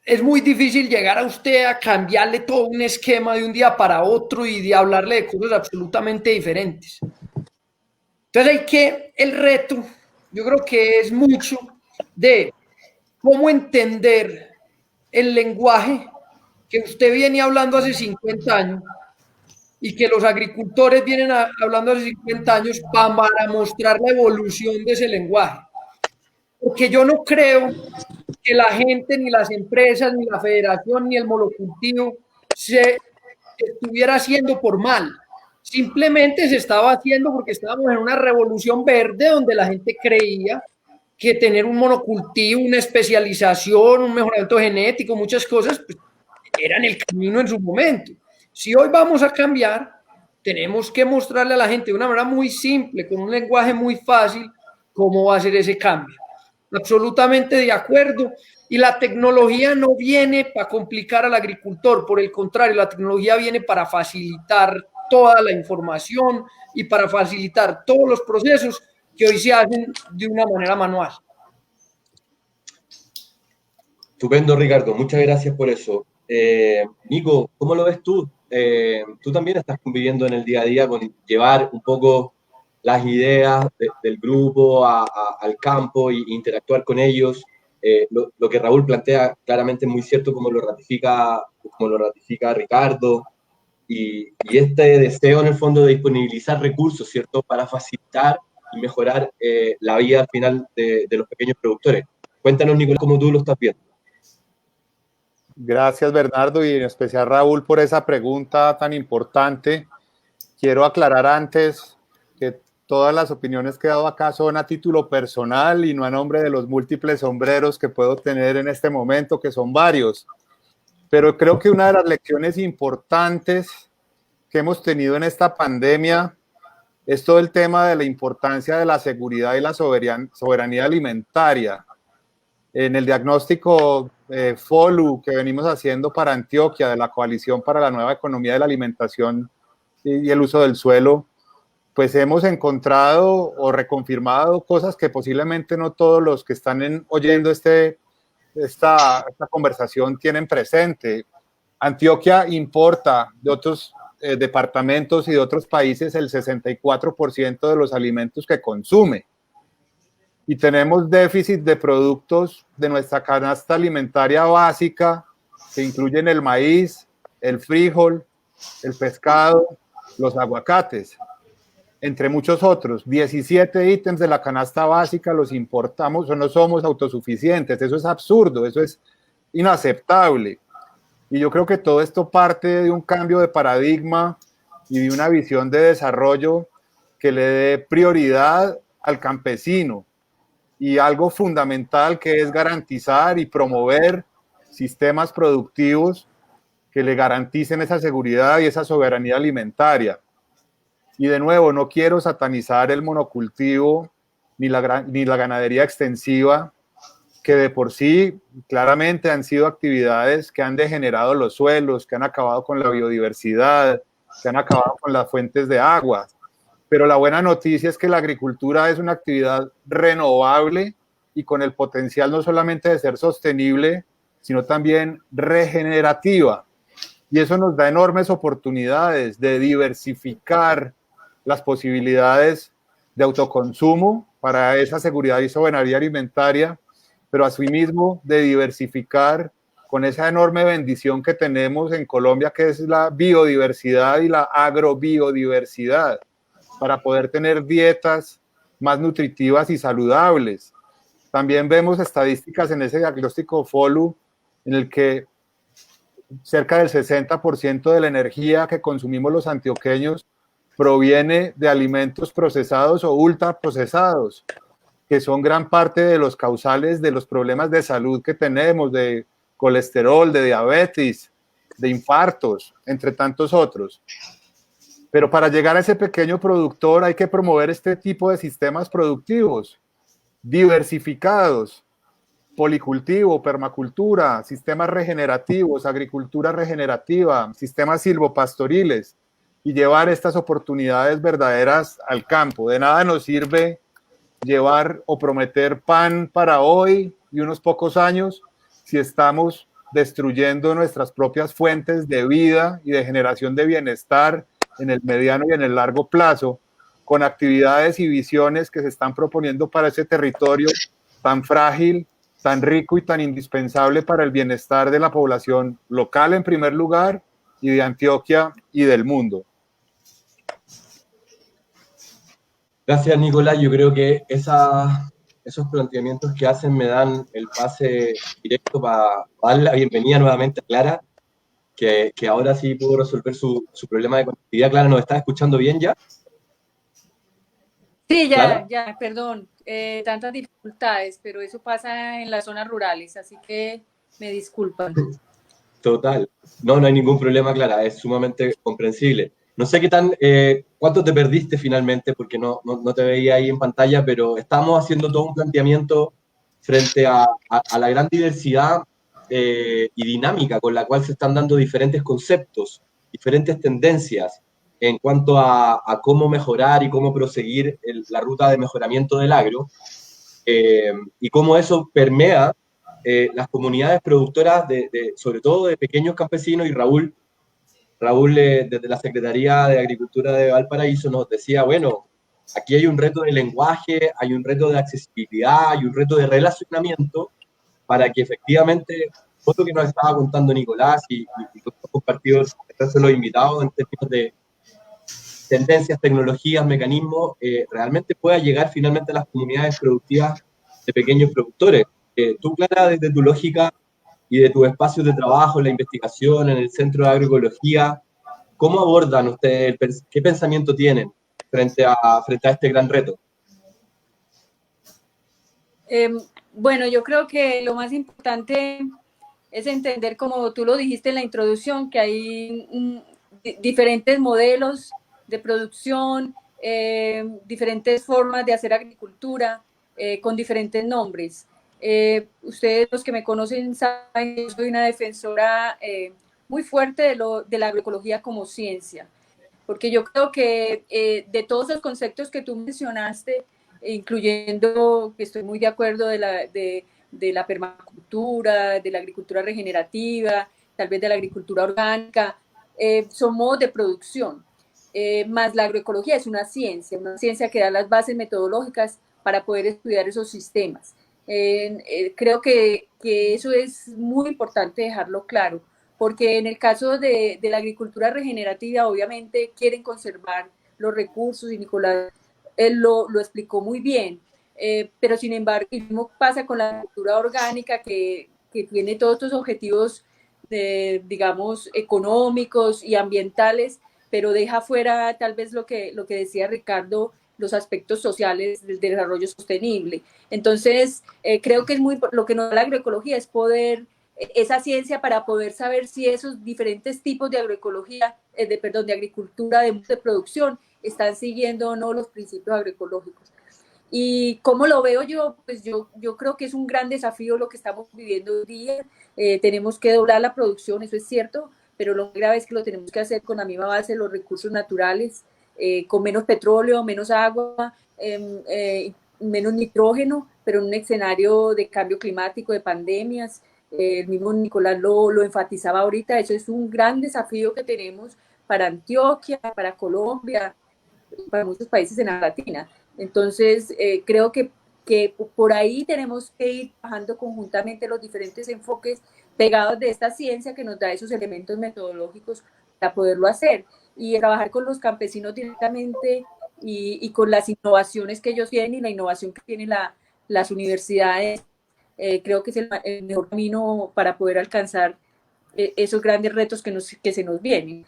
es muy difícil llegar a usted a cambiarle todo un esquema de un día para otro y de hablarle de cosas absolutamente diferentes. Entonces el reto, yo creo que es mucho de cómo entender el lenguaje que usted viene hablando hace 50 años y que los agricultores vienen hablando hace 50 años para mostrar la evolución de ese lenguaje. Porque yo no creo que la gente, ni las empresas, ni la federación, ni el monocultivo se estuviera haciendo por mal. Simplemente se estaba haciendo porque estábamos en una revolución verde donde la gente creía que tener un monocultivo, una especialización, un mejoramiento genético, muchas cosas, pues, eran el camino en su momento. Si hoy vamos a cambiar, tenemos que mostrarle a la gente de una manera muy simple, con un lenguaje muy fácil, cómo va a ser ese cambio. Absolutamente de acuerdo. Y la tecnología no viene para complicar al agricultor, por el contrario, la tecnología viene para facilitar toda la información y para facilitar todos los procesos que hoy se hacen de una manera manual. Estupendo, Ricardo, muchas gracias por eso. Nico, ¿cómo lo ves tú? Tú también estás conviviendo en el día a día con llevar un poco las ideas del grupo al campo e interactuar con ellos. Lo que Raúl plantea claramente es muy cierto, como lo ratifica Ricardo, y este deseo en el fondo de disponibilizar recursos, ¿cierto?, para facilitar y mejorar la vida al final de los pequeños productores. Cuéntanos, Nicolás, cómo tú lo estás viendo. Gracias, Bernardo, y en especial Raúl por esa pregunta tan importante. Quiero aclarar antes que todas las opiniones que he dado acá son a título personal y no a nombre de los múltiples sombreros que puedo tener en este momento, que son varios. Pero creo que una de las lecciones importantes que hemos tenido en esta pandemia es todo el tema de la importancia de la seguridad y la soberanía alimentaria. En el diagnóstico FOLU que venimos haciendo para Antioquia, de la Coalición para la Nueva Economía de la Alimentación y el Uso del Suelo, pues hemos encontrado o reconfirmado cosas que posiblemente no todos los que están oyendo esta conversación tienen presente. Antioquia importa de otros departamentos y de otros países el 64% de los alimentos que consume. Y tenemos déficit de productos de nuestra canasta alimentaria básica, que incluyen el maíz, el frijol, el pescado, los aguacates, entre muchos otros. 17 ítems de la canasta básica los importamos o no somos autosuficientes. Eso es absurdo, eso es inaceptable. Y yo creo que todo esto parte de un cambio de paradigma y de una visión de desarrollo que le dé prioridad al campesino y algo fundamental, que es garantizar y promover sistemas productivos que le garanticen esa seguridad y esa soberanía alimentaria. Y de nuevo, no quiero satanizar el monocultivo ni la ganadería extensiva, que de por sí claramente han sido actividades que han degenerado los suelos, que han acabado con la biodiversidad, que han acabado con las fuentes de agua. Pero la buena noticia es que la agricultura es una actividad renovable y con el potencial no solamente de ser sostenible, sino también regenerativa. Y eso nos da enormes oportunidades de diversificar las posibilidades de autoconsumo para esa seguridad y soberanía alimentaria, pero asimismo de diversificar con esa enorme bendición que tenemos en Colombia, que es la biodiversidad y la agrobiodiversidad, para poder tener dietas más nutritivas y saludables. También vemos estadísticas en ese diagnóstico FOLU en el que cerca del 60% de la energía que consumimos los antioqueños proviene de alimentos procesados o ultraprocesados, que son gran parte de los causales de los problemas de salud que tenemos, de colesterol, de diabetes, de infartos, entre tantos otros. Pero para llegar a ese pequeño productor hay que promover este tipo de sistemas productivos diversificados: policultivo, permacultura, sistemas regenerativos, agricultura regenerativa, sistemas silvopastoriles, y llevar estas oportunidades verdaderas al campo. De nada nos sirve llevar o prometer pan para hoy y unos pocos años si estamos destruyendo nuestras propias fuentes de vida y de generación de bienestar en el mediano y en el largo plazo, con actividades y visiones que se están proponiendo para ese territorio tan frágil, tan rico y tan indispensable para el bienestar de la población local en primer lugar, y de Antioquia y del mundo. Gracias, Nicolás. Yo creo que esos planteamientos que hacen me dan el pase directo para darle la bienvenida nuevamente a Clara, que ahora sí pudo resolver su problema de conectividad. Clara, ¿nos estás escuchando bien ya? Sí, ¿Clara? ya, perdón, tantas dificultades, pero eso pasa en las zonas rurales, así que me disculpan. Total. No hay ningún problema, Clara. Es sumamente comprensible. No sé cuánto te perdiste finalmente, porque no te veía ahí en pantalla, pero estamos haciendo todo un planteamiento frente a la gran diversidad y dinámica con la cual se están dando diferentes conceptos, diferentes tendencias en cuanto a cómo mejorar y cómo proseguir la ruta de mejoramiento del agro, y cómo eso permea las comunidades productoras, sobre todo de pequeños campesinos. Y Raúl, desde la Secretaría de Agricultura de Valparaíso, nos decía, bueno, aquí hay un reto de lenguaje, hay un reto de accesibilidad, hay un reto de relacionamiento, para que efectivamente, todo lo que nos estaba contando Nicolás y los compartidos, los invitados en términos de tendencias, tecnologías, mecanismos, realmente pueda llegar finalmente a las comunidades productivas de pequeños productores. Tú, Clara, desde tu lógica y de tus espacios de trabajo, en la investigación, en el Centro de Agroecología, ¿cómo abordan ustedes, qué pensamiento tienen frente a este gran reto? Bueno, yo creo que lo más importante es entender, como tú lo dijiste en la introducción, que hay diferentes modelos de producción, diferentes formas de hacer agricultura, con diferentes nombres. Ustedes, los que me conocen, saben que yo soy una defensora muy fuerte de la agroecología como ciencia, porque yo creo que de todos los conceptos que tú mencionaste, incluyendo, que estoy muy de acuerdo de la permacultura, de la agricultura regenerativa, tal vez de la agricultura orgánica, son modos de producción, más la agroecología es una ciencia que da las bases metodológicas para poder estudiar esos sistemas. Creo que eso es muy importante dejarlo claro, porque en el caso de la agricultura regenerativa, obviamente quieren conservar los recursos, y Nicolás él lo explicó muy bien, pero sin embargo, lo mismo pasa con la agricultura orgánica, que tiene todos estos objetivos, digamos, económicos y ambientales, pero deja fuera tal vez lo que decía Ricardo, los aspectos sociales del desarrollo sostenible. Entonces, creo que es lo que nos da la agroecología es poder, esa ciencia para poder saber si esos diferentes tipos de agroecología, de agricultura, de producción, están siguiendo o no los principios agroecológicos. ¿Y cómo lo veo yo? Pues yo creo que es un gran desafío lo que estamos viviendo hoy día. Tenemos que doblar la producción, eso es cierto, pero lo grave es que lo tenemos que hacer con la misma base de los recursos naturales, con menos petróleo, menos agua, menos nitrógeno, pero en un escenario de cambio climático, de pandemias. El mismo Nicolás lo enfatizaba ahorita, eso es un gran desafío que tenemos para Antioquia, para Colombia, para muchos países en América Latina. Entonces, creo que por ahí tenemos que ir trabajando conjuntamente los diferentes enfoques pegados de esta ciencia que nos da esos elementos metodológicos para poderlo hacer, y trabajar con los campesinos directamente y con las innovaciones que ellos tienen y la innovación que tienen las universidades. Creo que es el mejor camino para poder alcanzar esos grandes retos que se nos vienen.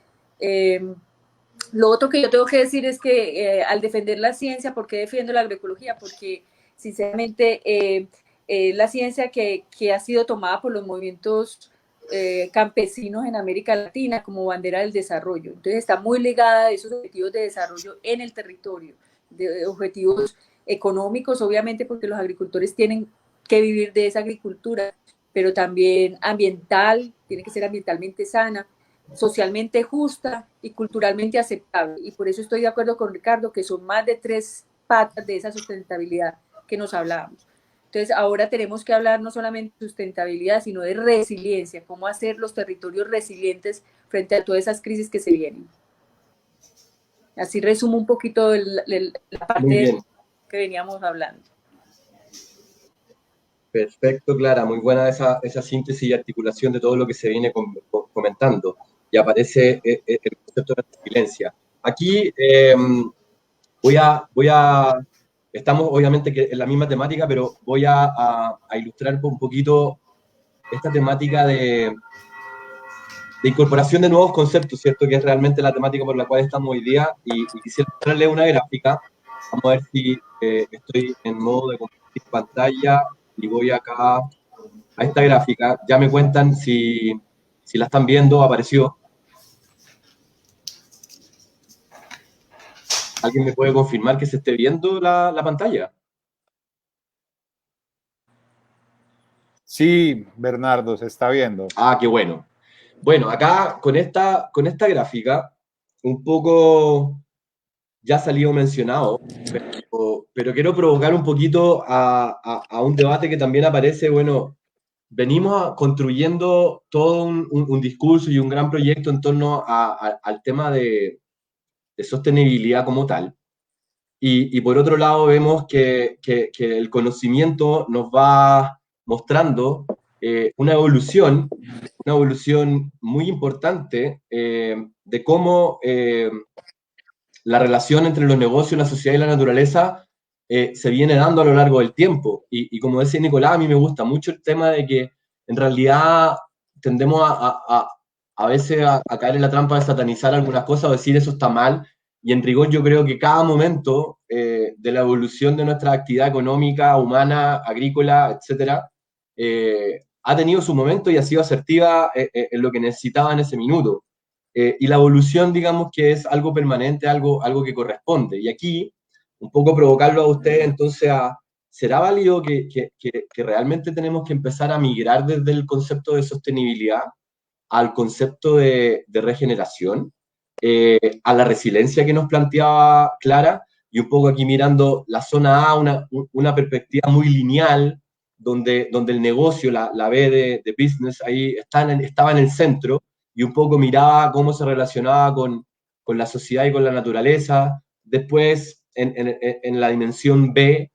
Lo otro que yo tengo que decir es que al defender la ciencia, ¿por qué defiendo la agroecología? Porque sinceramente la ciencia que ha sido tomada por los movimientos campesinos en América Latina como bandera del desarrollo. Entonces está muy ligada a esos objetivos de desarrollo en el territorio, de objetivos económicos, obviamente, porque los agricultores tienen que vivir de esa agricultura, pero también ambiental, tiene que ser ambientalmente sana, socialmente justa y culturalmente aceptable. Y por eso estoy de acuerdo con Ricardo, que son más de 3 patas de esa sustentabilidad que nos hablábamos. Entonces, ahora tenemos que hablar no solamente de sustentabilidad, sino de resiliencia, cómo hacer los territorios resilientes frente a todas esas crisis que se vienen. Así resumo un poquito la parte que veníamos hablando. Perfecto, Clara, muy buena esa síntesis y articulación de todo lo que se viene comentando. Y aparece el concepto de resiliencia. Aquí estamos obviamente en la misma temática, pero voy a ilustrar un poquito esta temática de incorporación de nuevos conceptos, ¿cierto? Que es realmente la temática por la cual estamos hoy día, y quisiera mostrarles una gráfica. Vamos a ver si estoy en modo de compartir pantalla, y voy acá a esta gráfica. Ya me cuentan si la están viendo, apareció. ¿Alguien me puede confirmar que se esté viendo la pantalla? Sí, Bernardo, se está viendo. Ah, qué bueno. Bueno, acá con esta gráfica, un poco ya ha salido mencionado, pero quiero provocar un poquito a un debate que también aparece. Bueno, venimos construyendo todo un discurso y un gran proyecto en torno al tema de sostenibilidad como tal. Y por otro lado vemos que el conocimiento nos va mostrando una evolución muy importante de cómo la relación entre los negocios, la sociedad y la naturaleza se viene dando a lo largo del tiempo. Y como decía Nicolás, a mí me gusta mucho el tema de que en realidad tendemos a veces a caer en la trampa de satanizar algunas cosas o decir eso está mal. Y en rigor yo creo que cada momento de la evolución de nuestra actividad económica, humana, agrícola, etcétera, ha tenido su momento y ha sido asertiva en lo que necesitaba en ese minuto. Y la evolución, digamos que es algo permanente, algo que corresponde. Y aquí, un poco provocarlo a ustedes, entonces, ¿será válido que realmente tenemos que empezar a migrar desde el concepto de sostenibilidad al concepto de regeneración? A la resiliencia que nos planteaba Clara, y un poco aquí mirando la zona A, una perspectiva muy lineal, donde el negocio, la B de business, ahí estaba en el centro, y un poco miraba cómo se relacionaba con la sociedad y con la naturaleza. Después, en la dimensión B,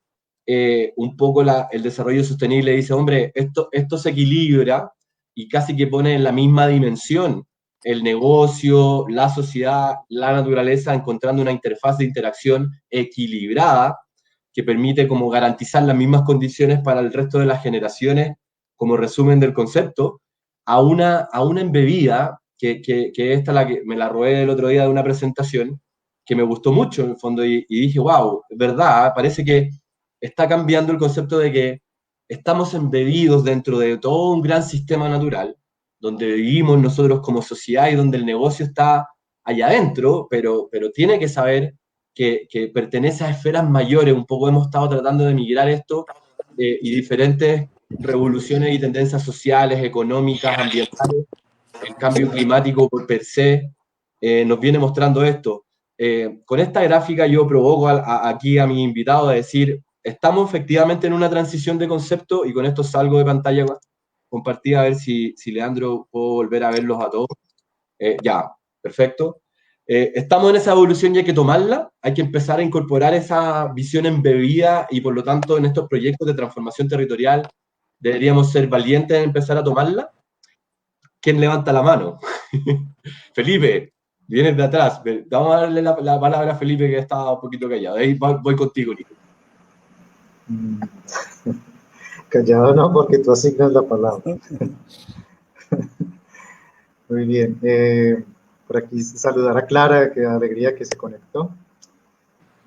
un poco el desarrollo sostenible dice, hombre, esto se equilibra, y casi que pone en la misma dimensión el negocio, la sociedad, la naturaleza, encontrando una interfaz de interacción equilibrada que permite como garantizar las mismas condiciones para el resto de las generaciones, como resumen del concepto, a una embebida, que esta la que me la robé el otro día de una presentación, que me gustó mucho en el fondo, y dije, wow, es verdad, parece que está cambiando el concepto de que estamos embebidos dentro de todo un gran sistema natural, donde vivimos nosotros como sociedad y donde el negocio está allá adentro, pero tiene que saber que pertenece a esferas mayores. Un poco hemos estado tratando de migrar esto y diferentes revoluciones y tendencias sociales, económicas, ambientales, el cambio climático por per se, nos viene mostrando esto. Con esta gráfica yo provoco aquí a mi invitado a decir, estamos efectivamente en una transición de concepto, y con esto salgo de pantalla compartida, a ver si Leandro puedo volver a verlos a todos. Ya, perfecto. Estamos en esa evolución y hay que tomarla, hay que empezar a incorporar esa visión embebida, y por lo tanto en estos proyectos de transformación territorial deberíamos ser valientes en empezar a tomarla. ¿Quién levanta la mano? Felipe, vienes de atrás. Vamos a darle la palabra a Felipe, que está un poquito callado. Ahí voy contigo, Nico. Callado no, porque tú asignas la palabra. Muy bien. Por aquí saludar a Clara, que alegría que se conectó.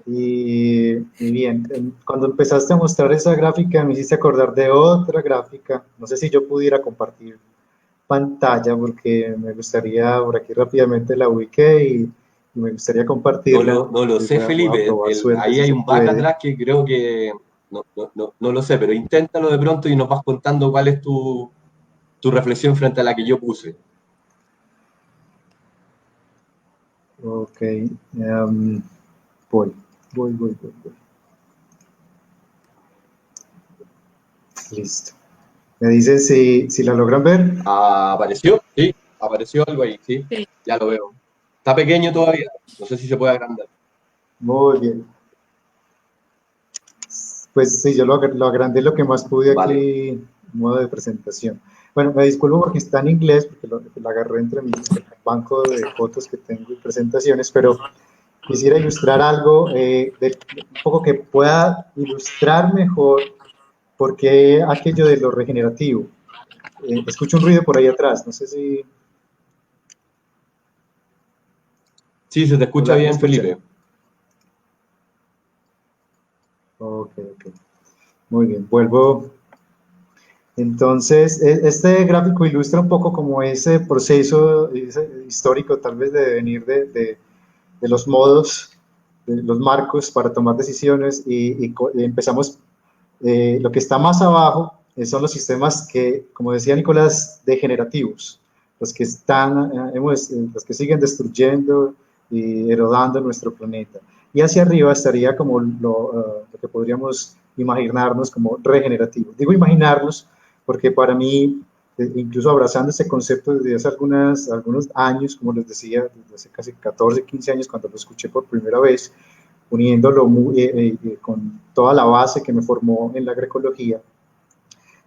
Y bien, cuando empezaste a mostrar esa gráfica, me hiciste acordar de otra gráfica. No sé si yo pudiera compartir pantalla, porque me gustaría, por aquí rápidamente la ubiqué y me gustaría compartirla. No lo sé, Felipe. Ahí hay un back atrás que creo que no lo sé, pero inténtalo de pronto y nos vas contando cuál es tu reflexión frente a la que yo puse. Ok, voy. Listo. ¿Me dicen si la logran ver? ¿Apareció? Sí, apareció algo ahí, sí. Ya lo veo. Está pequeño todavía, no sé si se puede agrandar. Muy bien. Pues sí, yo lo agrandé lo que más pude aquí en modo de presentación. Bueno, me disculpo porque está en inglés, porque lo agarré entre mi banco de fotos que tengo y presentaciones, pero quisiera ilustrar algo, un poco que pueda ilustrar mejor por qué aquello de lo regenerativo. Escucho un ruido por ahí atrás, no sé si... Sí, se te escucha bien, Felipe. Ok. Muy bien, vuelvo. Entonces, este gráfico ilustra un poco como ese proceso histórico, tal vez de venir de los modos, de los marcos para tomar decisiones, y empezamos, lo que está más abajo son los sistemas que, como decía Nicolás, degenerativos, los que los que siguen destruyendo y erodando nuestro planeta. Y hacia arriba estaría como lo que podríamos imaginarnos como regenerativo. Digo imaginarnos porque para mí, incluso abrazando este concepto desde hace algunos años, como les decía, desde hace casi 14, 15 años, cuando lo escuché por primera vez, uniéndolo con toda la base que me formó en la agroecología,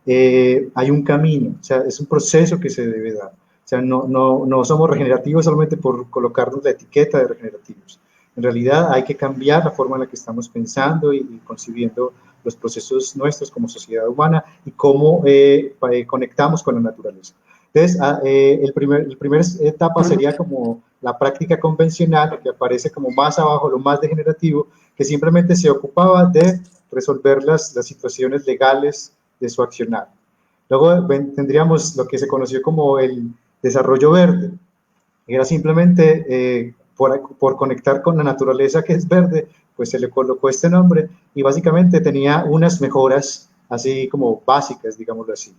hay un camino, o sea, es un proceso que se debe dar. O sea, no somos regenerativos solamente por colocarnos la etiqueta de regenerativos. En realidad hay que cambiar la forma en la que estamos pensando y concibiendo los procesos nuestros como sociedad humana y cómo conectamos con la naturaleza. Entonces, el primer etapa sería como la práctica convencional, que aparece como más abajo, lo más degenerativo, que simplemente se ocupaba de resolver las situaciones legales de su accionar. Luego tendríamos lo que se conoció como el desarrollo verde, que era simplemente por conectar con la naturaleza que es verde, pues se le colocó este nombre y básicamente tenía unas mejoras así como básicas, digámoslo así.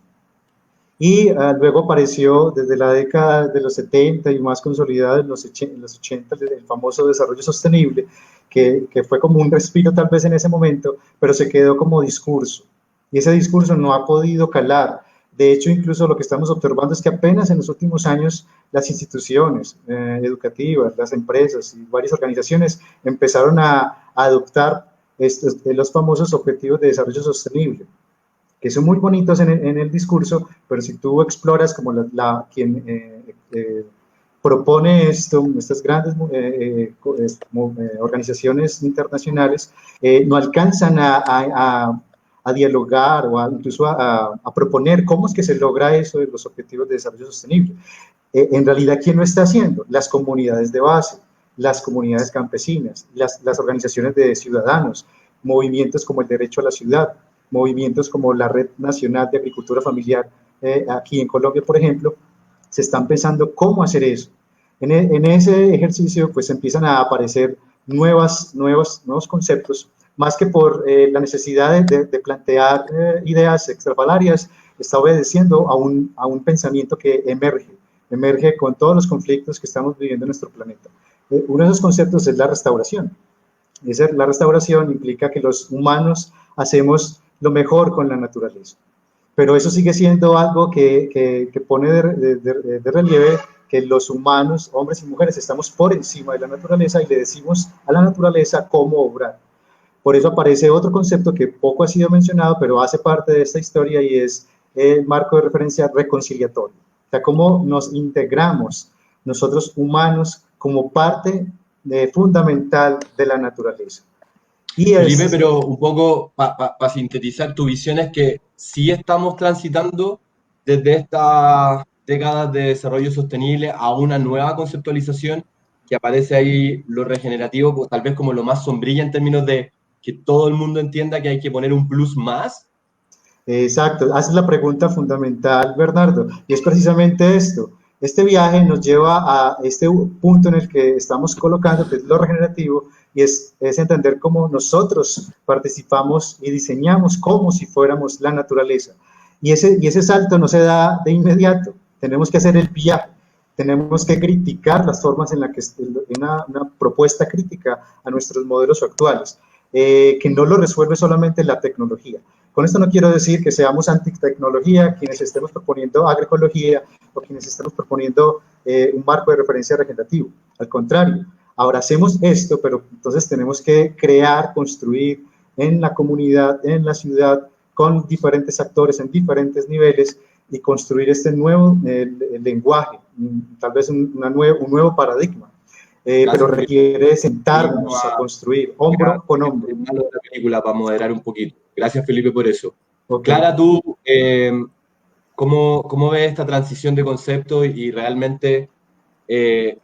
Y luego apareció desde la década de los 70 y más consolidado en los 80 el famoso desarrollo sostenible, que fue como un respiro tal vez en ese momento, pero se quedó como discurso. Y ese discurso no ha podido calar. De hecho, incluso lo que estamos observando es que apenas en los últimos años las instituciones educativas, las empresas y varias organizaciones empezaron a adoptar los famosos objetivos de desarrollo sostenible, que son muy bonitos en el discurso, pero si tú exploras como quien propone esto, estas grandes organizaciones internacionales, no alcanzan a dialogar o incluso a proponer cómo es que se logra eso de los objetivos de desarrollo sostenible. En realidad, ¿quién lo está haciendo? Las comunidades de base, las comunidades campesinas, las organizaciones de ciudadanos, movimientos como el Derecho a la Ciudad, movimientos como la Red Nacional de Agricultura Familiar, aquí en Colombia, por ejemplo, se están pensando cómo hacer eso. En ese ejercicio, pues empiezan a aparecer nuevos conceptos, más que por la necesidad de plantear ideas extrapolarias, está obedeciendo a un pensamiento que emerge con todos los conflictos que estamos viviendo en nuestro planeta. Uno de esos conceptos es la restauración. La restauración implica que los humanos hacemos lo mejor con la naturaleza, pero eso sigue siendo algo que pone de relieve que los humanos, hombres y mujeres, estamos por encima de la naturaleza y le decimos a la naturaleza cómo obrar. Por eso aparece otro concepto que poco ha sido mencionado, pero hace parte de esta historia, y es el marco de referencia reconciliatorio. O sea, cómo nos integramos nosotros humanos como parte fundamental de la naturaleza. Felipe, pero un poco para sintetizar, tu visión es que sí estamos transitando desde estas décadas de desarrollo sostenible a una nueva conceptualización que aparece ahí lo regenerativo, pues, tal vez como lo más sombrilla en términos de que todo el mundo entienda que hay que poner un plus más. Exacto, haces la pregunta fundamental, Bernardo, y es precisamente esto. Este viaje nos lleva a este punto en el que estamos colocando, que es lo regenerativo, y es entender cómo nosotros participamos y diseñamos como si fuéramos la naturaleza. Y ese salto no se da de inmediato, tenemos que hacer el viaje, tenemos que criticar las formas en las que una propuesta crítica a nuestros modelos actuales, que no lo resuelve solamente la tecnología. Con esto no quiero decir que seamos antitecnología quienes estemos proponiendo agroecología o quienes estemos proponiendo un marco de referencia regenerativo. Al contrario, ahora hacemos esto, pero entonces tenemos que crear, construir en la comunidad, en la ciudad, con diferentes actores en diferentes niveles y construir este nuevo lenguaje, tal vez un nuevo paradigma. Pero requiere sentarnos a construir hombro con hombro. La película para moderar un poquito. Gracias, Felipe, por eso. Okay. Clara, tú, ¿cómo ves esta transición de conceptos y realmente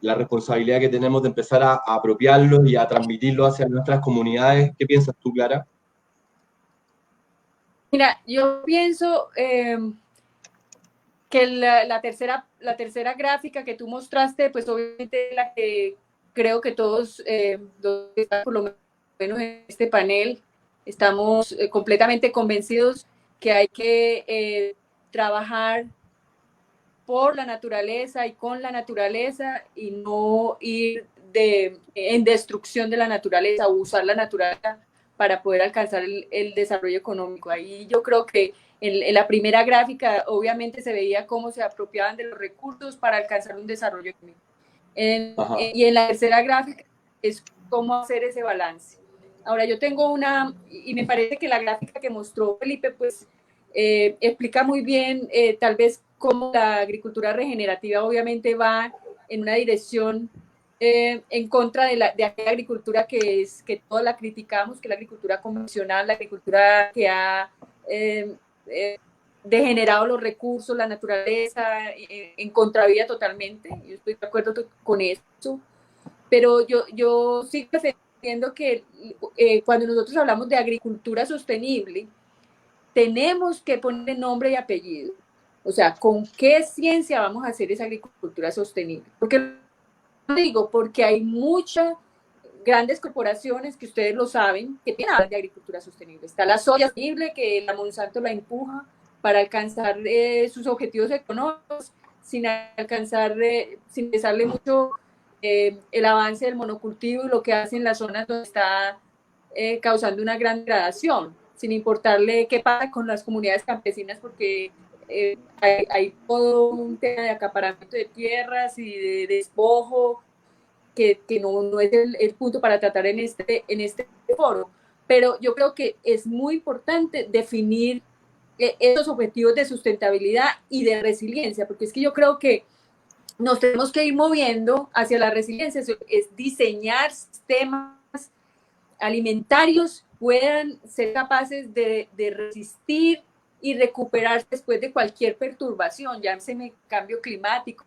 la responsabilidad que tenemos de empezar a apropiarlos y a transmitirlos hacia nuestras comunidades? ¿Qué piensas tú, Clara? Mira, yo pienso que la tercera gráfica que tú mostraste, pues obviamente la que creo que todos, por lo menos en este panel, estamos completamente convencidos que hay que trabajar por la naturaleza y con la naturaleza y no ir en destrucción de la naturaleza o usar la naturaleza para poder alcanzar el desarrollo económico. Ahí yo creo que en la primera gráfica obviamente se veía cómo se apropiaban de los recursos para alcanzar un desarrollo económico. Y en la tercera gráfica es cómo hacer ese balance. Ahora yo tengo y me parece que la gráfica que mostró Felipe pues explica muy bien tal vez cómo la agricultura regenerativa obviamente va en una dirección en contra de aquella agricultura que todos la criticamos, que es la agricultura convencional, la agricultura que ha degenerado los recursos, la naturaleza, en contravía totalmente. Yo estoy de acuerdo con eso, pero yo sigo defendiendo que cuando nosotros hablamos de agricultura sostenible, tenemos que poner nombre y apellido. O sea, ¿con qué ciencia vamos a hacer esa agricultura sostenible? Porque hay muchas grandes corporaciones que ustedes lo saben, que hablan de agricultura sostenible. Está la soya sostenible, que la Monsanto la empuja para alcanzar sus objetivos económicos, sin pesarle mucho el avance del monocultivo y lo que hace en las zonas donde está causando una gran degradación, sin importarle qué pasa con las comunidades campesinas, porque hay todo un tema de acaparamiento de tierras y de despojo que no es el punto para tratar en este foro. Pero yo creo que es muy importante definir esos objetivos de sustentabilidad y de resiliencia, porque es que yo creo que nos tenemos que ir moviendo hacia la resiliencia, es diseñar sistemas alimentarios puedan ser capaces de resistir y recuperarse después de cualquier perturbación, llámese cambio climático,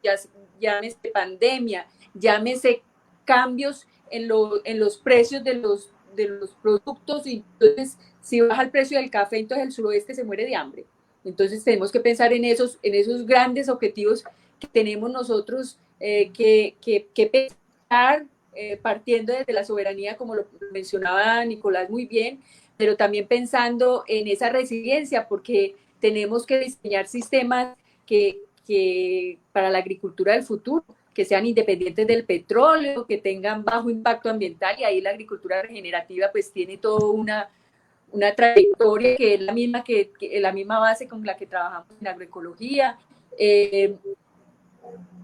llámese pandemia, llámese cambios en los precios de los productos, y entonces si baja el precio del café, entonces el suroeste se muere de hambre. Entonces tenemos que pensar en esos grandes objetivos que tenemos nosotros que pensar partiendo desde la soberanía, como lo mencionaba Nicolás muy bien, pero también pensando en esa resiliencia, porque tenemos que diseñar sistemas que para la agricultura del futuro, que sean independientes del petróleo, que tengan bajo impacto ambiental, y ahí la agricultura regenerativa pues tiene toda una trayectoria que es la misma base con la que trabajamos en agroecología,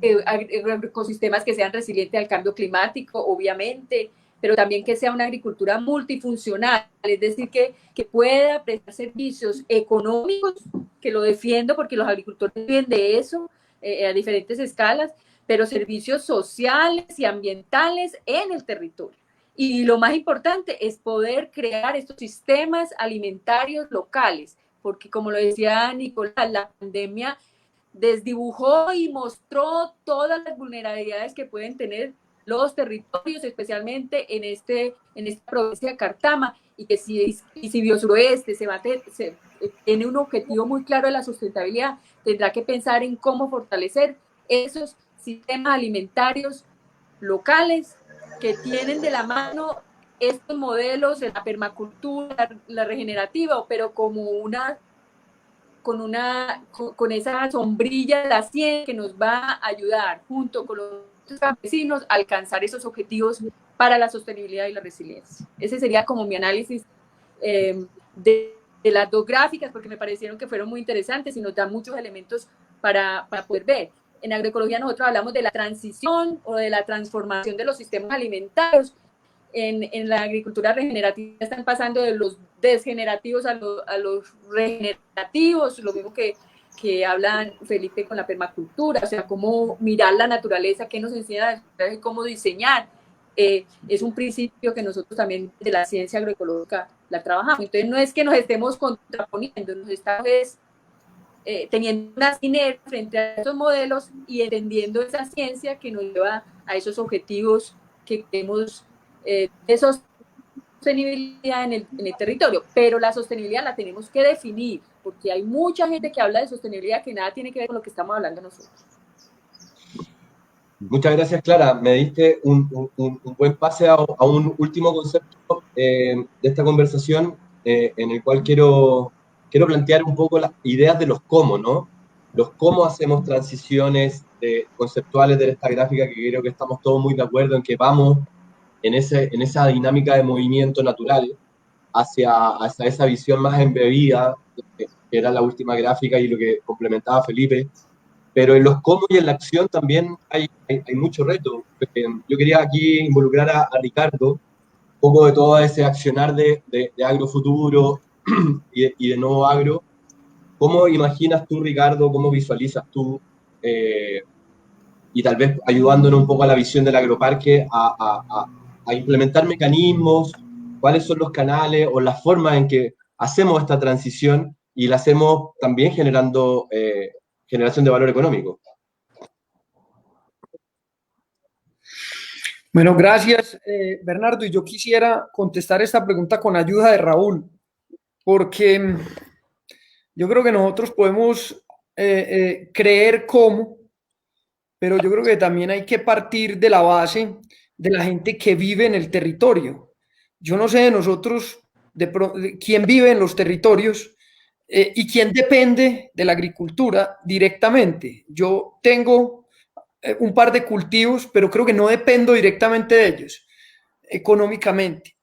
ecosistemas que sean resilientes al cambio climático, obviamente, pero también que sea una agricultura multifuncional, es decir, que pueda prestar servicios económicos, que lo defiendo porque los agricultores viven de eso a diferentes escalas, pero servicios sociales y ambientales en el territorio. Y lo más importante es poder crear estos sistemas alimentarios locales, porque como lo decía Nicolás, la pandemia desdibujó y mostró todas las vulnerabilidades que pueden tener los territorios, especialmente en esta provincia de Cartama, y que si Biosuroeste tiene un objetivo muy claro de la sustentabilidad, tendrá que pensar en cómo fortalecer esos sistemas alimentarios locales que tienen de la mano estos modelos de la permacultura, la regenerativa, pero como con esa sombrilla de la ciencia que nos va a ayudar junto con los campesinos a alcanzar esos objetivos para la sostenibilidad y la resiliencia. Ese sería como mi análisis de las dos gráficas, porque me parecieron que fueron muy interesantes y nos dan muchos elementos para poder ver. En agroecología nosotros hablamos de la transición o de la transformación de los sistemas alimentarios. En la agricultura regenerativa están pasando de los desgenerativos a los regenerativos, lo mismo que hablan Felipe con la permacultura, o sea, cómo mirar la naturaleza, qué nos enseña cómo diseñar. Es un principio que nosotros también de la ciencia agroecológica la trabajamos. Entonces no es que nos estemos contraponiendo, nos estamos teniendo una sinergia frente a esos modelos y entendiendo esa ciencia que nos lleva a esos objetivos que queremos de sostenibilidad en el territorio, pero la sostenibilidad la tenemos que definir, porque hay mucha gente que habla de sostenibilidad que nada tiene que ver con lo que estamos hablando nosotros. Muchas gracias, Clara. Me diste un buen pase a un último concepto de esta conversación, en el cual quiero plantear un poco las ideas de los cómo, ¿no? Los cómo hacemos transiciones conceptuales de esta gráfica, que creo que estamos todos muy de acuerdo en que vamos en esa dinámica de movimiento natural hacia esa visión más embebida, que era la última gráfica y lo que complementaba Felipe. Pero en los cómo y en la acción también hay mucho reto. Yo quería aquí involucrar a Ricardo, un poco de todo ese accionar de agrofuturo y de nuevo agro. ¿Cómo imaginas tú, Ricardo, cómo visualizas tú, y tal vez ayudándonos un poco a la visión del agroparque, a implementar mecanismos, cuáles son los canales o las formas en que hacemos esta transición y la hacemos también generando generación de valor económico? Bueno, gracias, Bernardo. Y yo quisiera contestar esta pregunta con ayuda de Raúl, porque yo creo que nosotros podemos creer cómo, pero yo creo que también hay que partir de la base de la gente que vive en el territorio. Yo no sé de nosotros, de quién vive en los territorios y quién depende de la agricultura directamente. Yo tengo un par de cultivos, pero creo que no dependo directamente de ellos económicamente.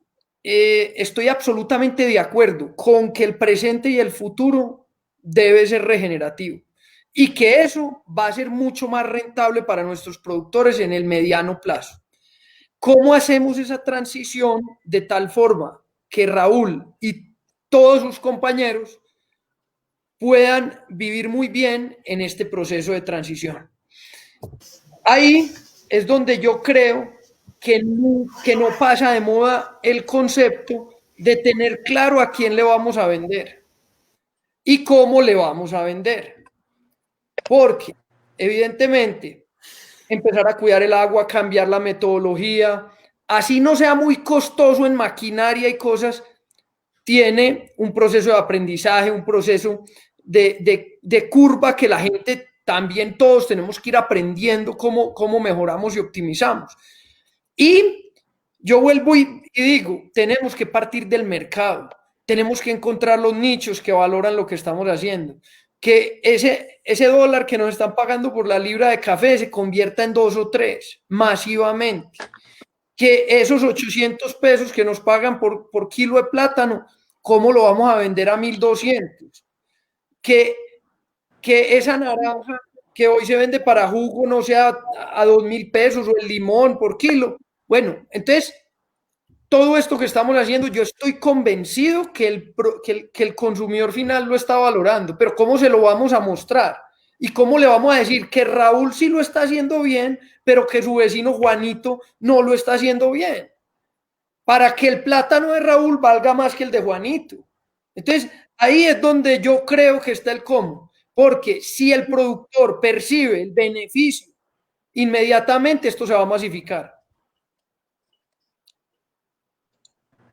Estoy absolutamente de acuerdo con que el presente y el futuro debe ser regenerativo y que eso va a ser mucho más rentable para nuestros productores en el mediano plazo. ¿Cómo hacemos esa transición de tal forma que Raúl y todos sus compañeros puedan vivir muy bien en este proceso de transición. Ahí es donde yo creo que no pasa de moda el concepto de tener claro a quién le vamos a vender y cómo le vamos a vender. Porque, evidentemente, empezar a cuidar el agua, cambiar la metodología, así no sea muy costoso en maquinaria y cosas, tiene un proceso de aprendizaje, un proceso de curva que la gente también todos tenemos que ir aprendiendo cómo mejoramos y optimizamos. Y yo vuelvo y digo, tenemos que partir del mercado, tenemos que encontrar los nichos que valoran lo que estamos haciendo, que ese dólar que nos están pagando por la libra de café se convierta en 2 o 3 masivamente, que esos 800 pesos que nos pagan por kilo de plátano, ¿cómo lo vamos a vender a 1.200? Que esa naranja que hoy se vende para jugo no sea a 2.000 pesos, o el limón por kilo. Bueno, entonces, todo esto que estamos haciendo, yo estoy convencido que el consumidor final lo está valorando, pero ¿cómo se lo vamos a mostrar? ¿Y cómo le vamos a decir que Raúl sí lo está haciendo bien, pero que su vecino Juanito no lo está haciendo bien? Para que el plátano de Raúl valga más que el de Juanito. Entonces, ahí es donde yo creo que está el cómo. Porque si el productor percibe el beneficio, inmediatamente esto se va a masificar.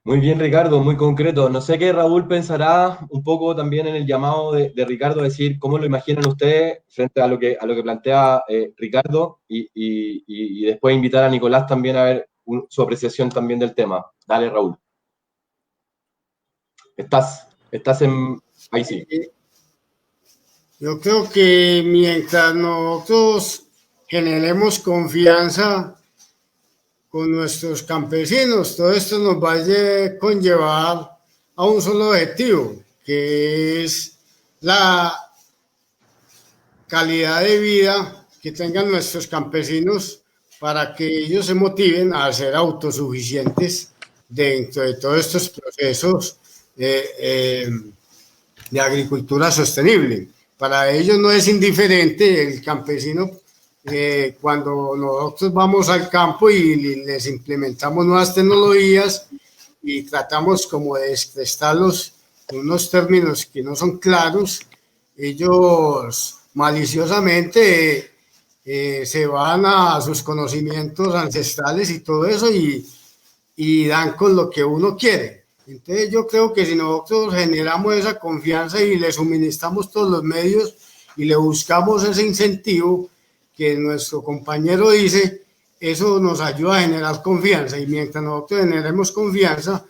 Muy bien, Ricardo, muy concreto. No sé qué Raúl pensará un poco también en el llamado de Ricardo, decir cómo lo imaginan ustedes frente a lo que plantea Ricardo y después invitar a Nicolás también a ver su apreciación también del tema. Dale, Raúl. Estás en... Ahí sí. Yo creo que mientras nosotros generemos confianza con nuestros campesinos, todo esto nos va a conllevar a un solo objetivo, que es la calidad de vida que tengan nuestros campesinos para que ellos se motiven a ser autosuficientes dentro de todos estos procesos de agricultura sostenible. Para ellos no es indiferente el campesino cuando nosotros vamos al campo y les implementamos nuevas tecnologías y tratamos como de expresarlos en unos términos que no son claros, ellos maliciosamente se van a sus conocimientos ancestrales y todo eso y dan con lo que uno quiere. Entonces yo creo que si nosotros generamos esa confianza y le suministramos todos los medios y le buscamos ese incentivo que nuestro compañero dice, eso nos ayuda a generar confianza, y mientras nosotros generemos confianza,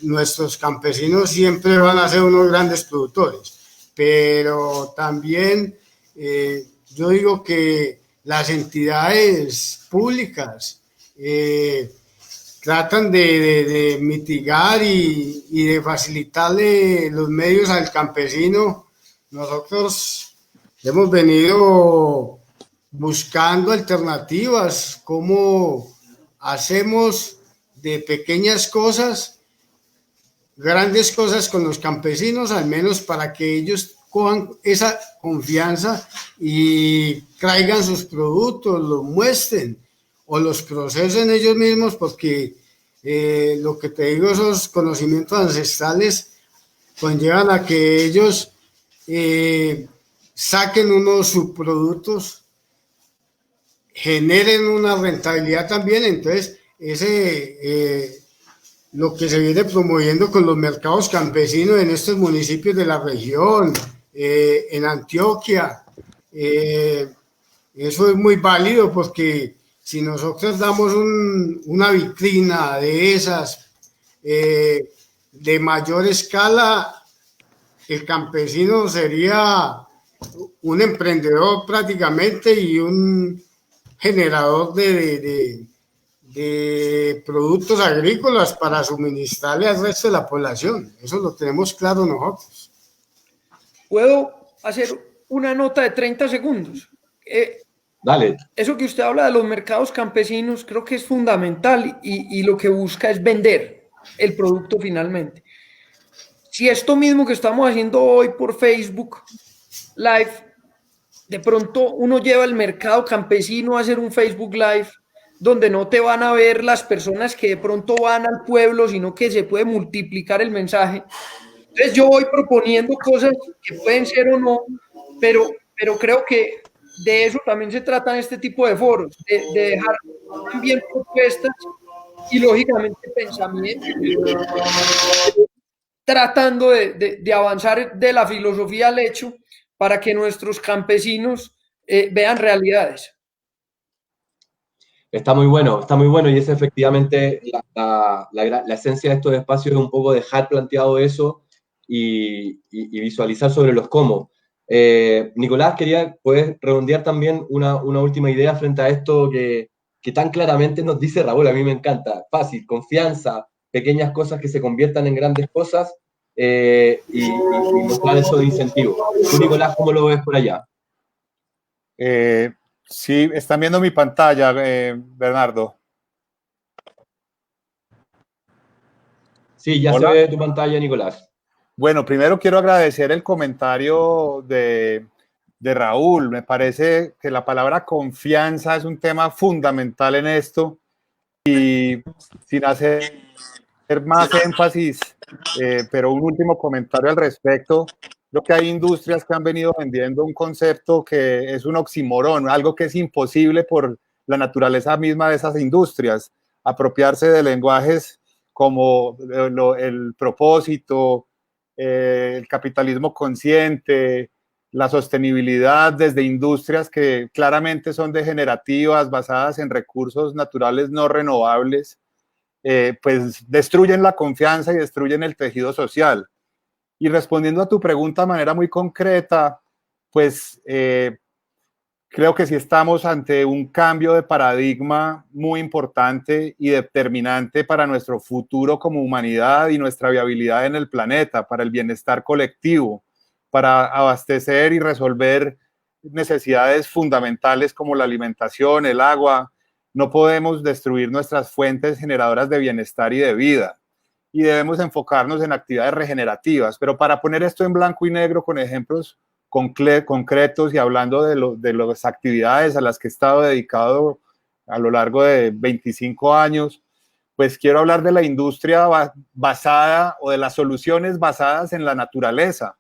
nuestros campesinos siempre van a ser unos grandes productores. Pero también yo digo que las entidades públicas tratan de mitigar y de facilitarle los medios al campesino. Nosotros hemos venido buscando alternativas, cómo hacemos de pequeñas cosas grandes cosas con los campesinos, al menos para que ellos cojan esa confianza y traigan sus productos, los muestren o los procesen ellos mismos, porque lo que te digo, esos conocimientos ancestrales conllevan a que ellos saquen unos subproductos, generen una rentabilidad también. Entonces, lo que se viene promoviendo con los mercados campesinos en estos municipios de la región, en Antioquia, eso es muy válido, porque si nosotros damos una vitrina de esas de mayor escala, el campesino sería un emprendedor prácticamente y un generador de productos agrícolas para suministrarle al resto de la población. Eso lo tenemos claro nosotros. ¿Puedo hacer una nota de 30 segundos? Dale. Eso que usted habla de los mercados campesinos creo que es fundamental, y lo que busca es vender el producto finalmente. si esto mismo que estamos haciendo hoy por Facebook Live, de pronto uno lleva el mercado campesino a hacer un Facebook Live donde no te van a ver las personas que de pronto van al pueblo, sino que se puede multiplicar el mensaje. Entonces yo voy proponiendo cosas que pueden ser o no, pero creo que de eso también se tratan este tipo de foros, de dejar también propuestas y lógicamente pensamientos, tratando de avanzar de la filosofía al hecho para que nuestros campesinos vean realidades. Está muy bueno y es efectivamente la esencia de estos espacios, es un poco dejar planteado eso y visualizar sobre los cómo. Nicolás, puedes redondear también una última idea frente a esto que tan claramente nos dice Raúl, a mí me encanta, fácil, confianza, pequeñas cosas que se conviertan en grandes cosas y mostrar eso de incentivo. Tú, Nicolás, ¿cómo lo ves por allá? Sí, están viendo mi pantalla, Bernardo. Sí, ya Hola. se ve tu pantalla, Nicolás. Bueno, primero quiero agradecer el comentario de Raúl. Me parece que la palabra confianza es un tema fundamental en esto y sin hacer más énfasis, pero un último comentario al respecto. Creo que hay industrias que han venido vendiendo un concepto que es un oxímoron, algo que es imposible por la naturaleza misma de esas industrias, apropiarse de lenguajes como el propósito, el capitalismo consciente, la sostenibilidad desde industrias que claramente son degenerativas, basadas en recursos naturales no renovables, pues destruyen la confianza y destruyen el tejido social. Y respondiendo a tu pregunta de manera muy concreta, pues creo que sí estamos ante un cambio de paradigma muy importante y determinante para nuestro futuro como humanidad y nuestra viabilidad en el planeta, para el bienestar colectivo, para abastecer y resolver necesidades fundamentales como la alimentación, el agua. No podemos destruir nuestras fuentes generadoras de bienestar y de vida. Y debemos enfocarnos en actividades regenerativas. Pero para poner esto en blanco y negro con ejemplos concretos y hablando de las actividades a las que he estado dedicado a lo largo de 25 años, pues quiero hablar de la industria basada o de las soluciones basadas en la naturaleza,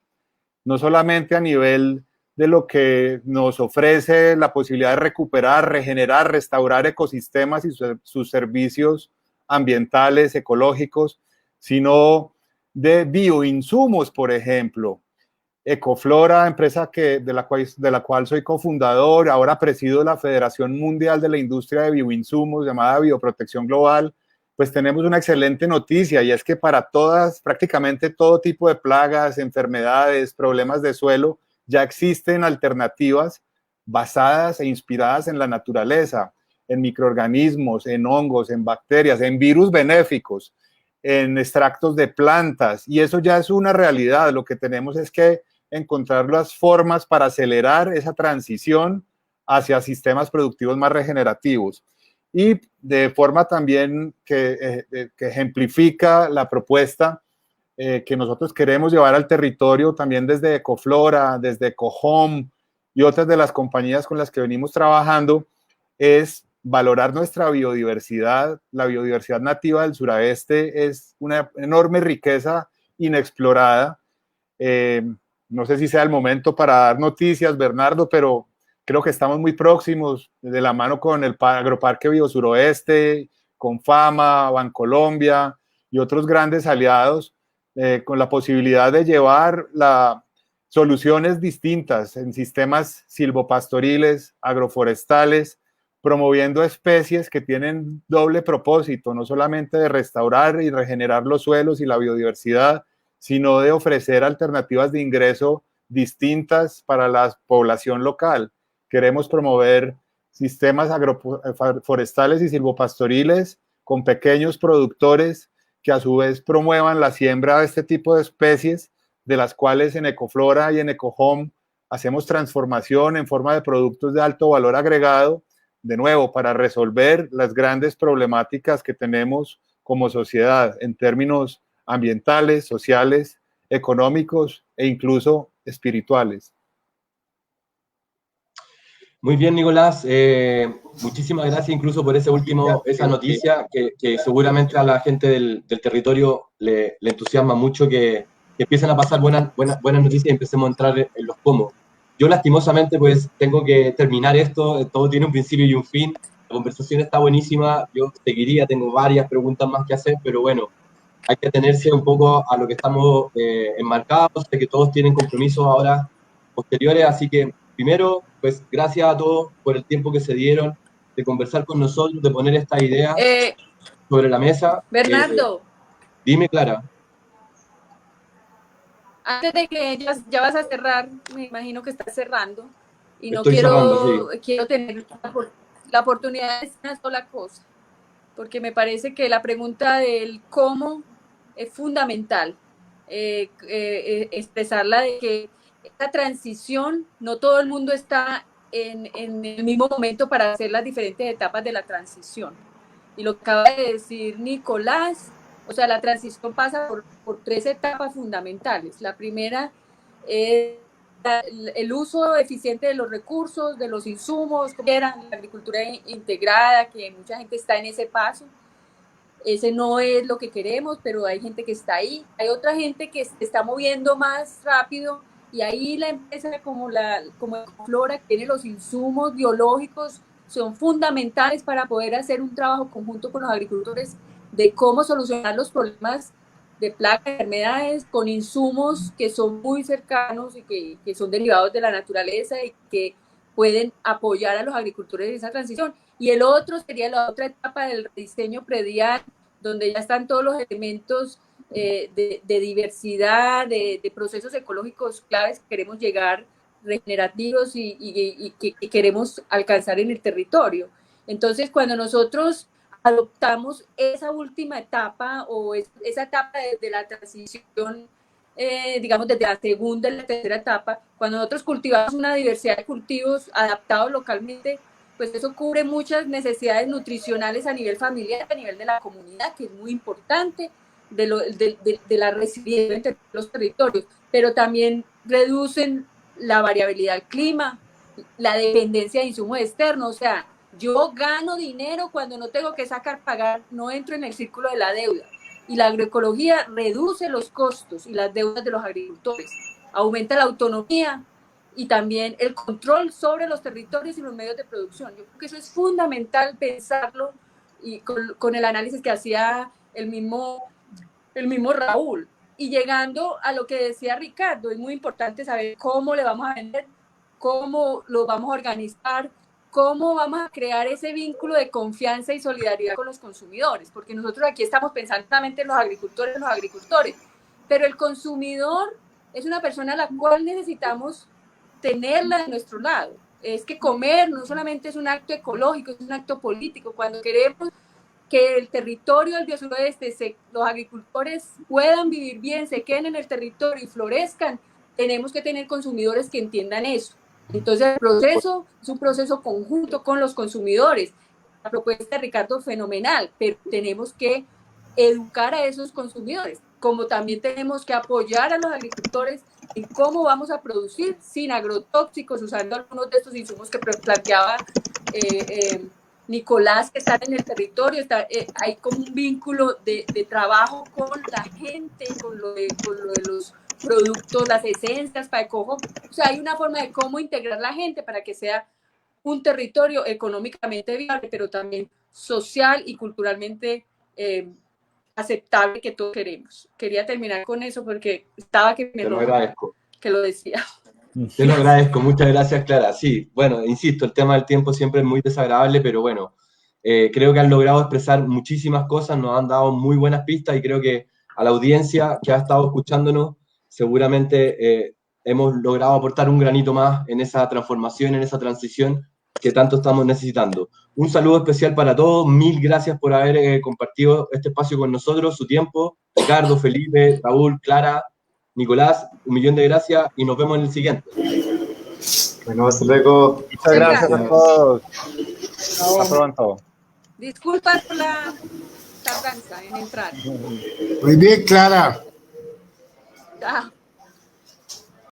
no solamente a nivel de lo que nos ofrece la posibilidad de recuperar, regenerar, restaurar ecosistemas y sus servicios ambientales, ecológicos, sino de bioinsumos, por ejemplo. Ecoflora, empresa de la cual soy cofundador, ahora presido la Federación Mundial de la Industria de Bioinsumos, llamada Bioprotección Global, pues tenemos una excelente noticia y es que para prácticamente todo tipo de plagas, enfermedades, problemas de suelo, ya existen alternativas basadas e inspiradas en la naturaleza, en microorganismos, en hongos, en bacterias, en virus benéficos, en extractos de plantas, y eso ya es una realidad. Lo que tenemos es que encontrar las formas para acelerar esa transición hacia sistemas productivos más regenerativos. Y de forma también que ejemplifica la propuesta que nosotros queremos llevar al territorio también desde Ecoflora, desde Ecohome y otras de las compañías con las que venimos trabajando, es valorar nuestra biodiversidad. La biodiversidad nativa del sureste es una enorme riqueza inexplorada. No sé si sea el momento para dar noticias, Bernardo, pero creo que estamos muy próximos, de la mano con el Agroparque Biosuroeste, con FAMA, Bancolombia y otros grandes aliados, con la posibilidad de llevar soluciones distintas en sistemas silvopastoriles, agroforestales, promoviendo especies que tienen doble propósito, no solamente de restaurar y regenerar los suelos y la biodiversidad, sino de ofrecer alternativas de ingreso distintas para la población local. Queremos promover sistemas agroforestales y silvopastoriles con pequeños productores que a su vez promuevan la siembra de este tipo de especies, de las cuales en Ecoflora y en Ecohome hacemos transformación en forma de productos de alto valor agregado, de nuevo, para resolver las grandes problemáticas que tenemos como sociedad en términos ambientales, sociales, económicos e incluso espirituales. Muy bien, Nicolás. Muchísimas gracias incluso por esa noticia que seguramente a la gente del territorio le entusiasma mucho que empiecen a pasar buenas noticias y empecemos a entrar en los cómo. Yo lastimosamente pues tengo que terminar esto, todo tiene un principio y un fin. La conversación está buenísima, yo seguiría, tengo varias preguntas más que hacer, pero bueno, hay que atenerse un poco a lo que estamos enmarcados, de que todos tienen compromisos ahora posteriores, así que primero, pues gracias a todos por el tiempo que se dieron de conversar con nosotros, de poner esta idea sobre la mesa. Bernardo. Dime, Clara. Antes de que ya vas a cerrar, me imagino que estás cerrando, y no Estoy cerrando, sí. quiero tener la oportunidad de decir una sola cosa, porque me parece que la pregunta del cómo es fundamental, expresarla de que esta transición, no todo el mundo está en el mismo momento para hacer las diferentes etapas de la transición. Y lo que acaba de decir Nicolás, o sea, la transición pasa por 3 etapas fundamentales. La primera es el uso eficiente de los recursos, de los insumos, como quieran, la agricultura integrada, que mucha gente está en ese paso. Ese no es lo que queremos, pero hay gente que está ahí. Hay otra gente que se está moviendo más rápido, y ahí la empresa como Flora, que tiene los insumos biológicos, son fundamentales para poder hacer un trabajo conjunto con los agricultores de cómo solucionar los problemas de plagas, enfermedades, con insumos que son muy cercanos y que son derivados de la naturaleza y que pueden apoyar a los agricultores en esa transición. Y el otro sería la otra etapa del diseño predial, donde ya están todos los elementos de diversidad, de procesos ecológicos claves que queremos llegar, regenerativos y que queremos alcanzar en el territorio. Entonces, cuando nosotros adoptamos esa última etapa o esa etapa de la transición, digamos desde la segunda y la tercera etapa, cuando nosotros cultivamos una diversidad de cultivos adaptados localmente, pues eso cubre muchas necesidades nutricionales a nivel familiar, a nivel de la comunidad, que es muy importante, de la resiliencia entre los territorios, pero también reducen la variabilidad del clima, la dependencia de insumos externos. O sea, yo gano dinero cuando no tengo que pagar, no entro en el círculo de la deuda. Y la agroecología reduce los costos y las deudas de los agricultores, aumenta la autonomía y también el control sobre los territorios y los medios de producción. Yo creo que eso es fundamental pensarlo, y con el análisis que hacía el mismo Raúl. Y llegando a lo que decía Ricardo, es muy importante saber cómo le vamos a vender, cómo lo vamos a organizar, cómo vamos a crear ese vínculo de confianza y solidaridad con los consumidores, porque nosotros aquí estamos pensando solamente en los agricultores, pero el consumidor es una persona a la cual necesitamos tenerla de nuestro lado. Es que comer no solamente es un acto ecológico, es un acto político. Cuando queremos que el territorio del Biosuroeste, los agricultores puedan vivir bien, se queden en el territorio y florezcan, tenemos que tener consumidores que entiendan eso. Entonces el proceso es un proceso conjunto con los consumidores. La propuesta de Ricardo, fenomenal, pero tenemos que educar a esos consumidores, como también tenemos que apoyar a los agricultores en cómo vamos a producir sin agrotóxicos, usando algunos de estos insumos que planteaba Nicolás, que están en el territorio. Hay como un vínculo de trabajo con la gente, con lo de los productos, las esencias para ecojo. O sea, hay una forma de cómo integrar la gente para que sea un territorio económicamente viable, pero también social y culturalmente aceptable, que todos queremos. Quería terminar con eso porque estaba que me lo agradezco. Que lo decía. Te lo agradezco, muchas gracias, Clara. Sí, bueno, insisto, el tema del tiempo siempre es muy desagradable, pero bueno, creo que han logrado expresar muchísimas cosas, nos han dado muy buenas pistas, y creo que a la audiencia que ha estado escuchándonos, seguramente hemos logrado aportar un granito más en esa transformación, en esa transición que tanto estamos necesitando. Un saludo especial para todos, mil gracias por haber compartido este espacio con nosotros, su tiempo. Ricardo, Felipe, Raúl, Clara, Nicolás, un millón de gracias y nos vemos en el siguiente. Bueno, hasta luego. Muchas gracias a todos. Hasta pronto. Disculpas por la tardanza en entrar. Muy bien, Clara. Chao.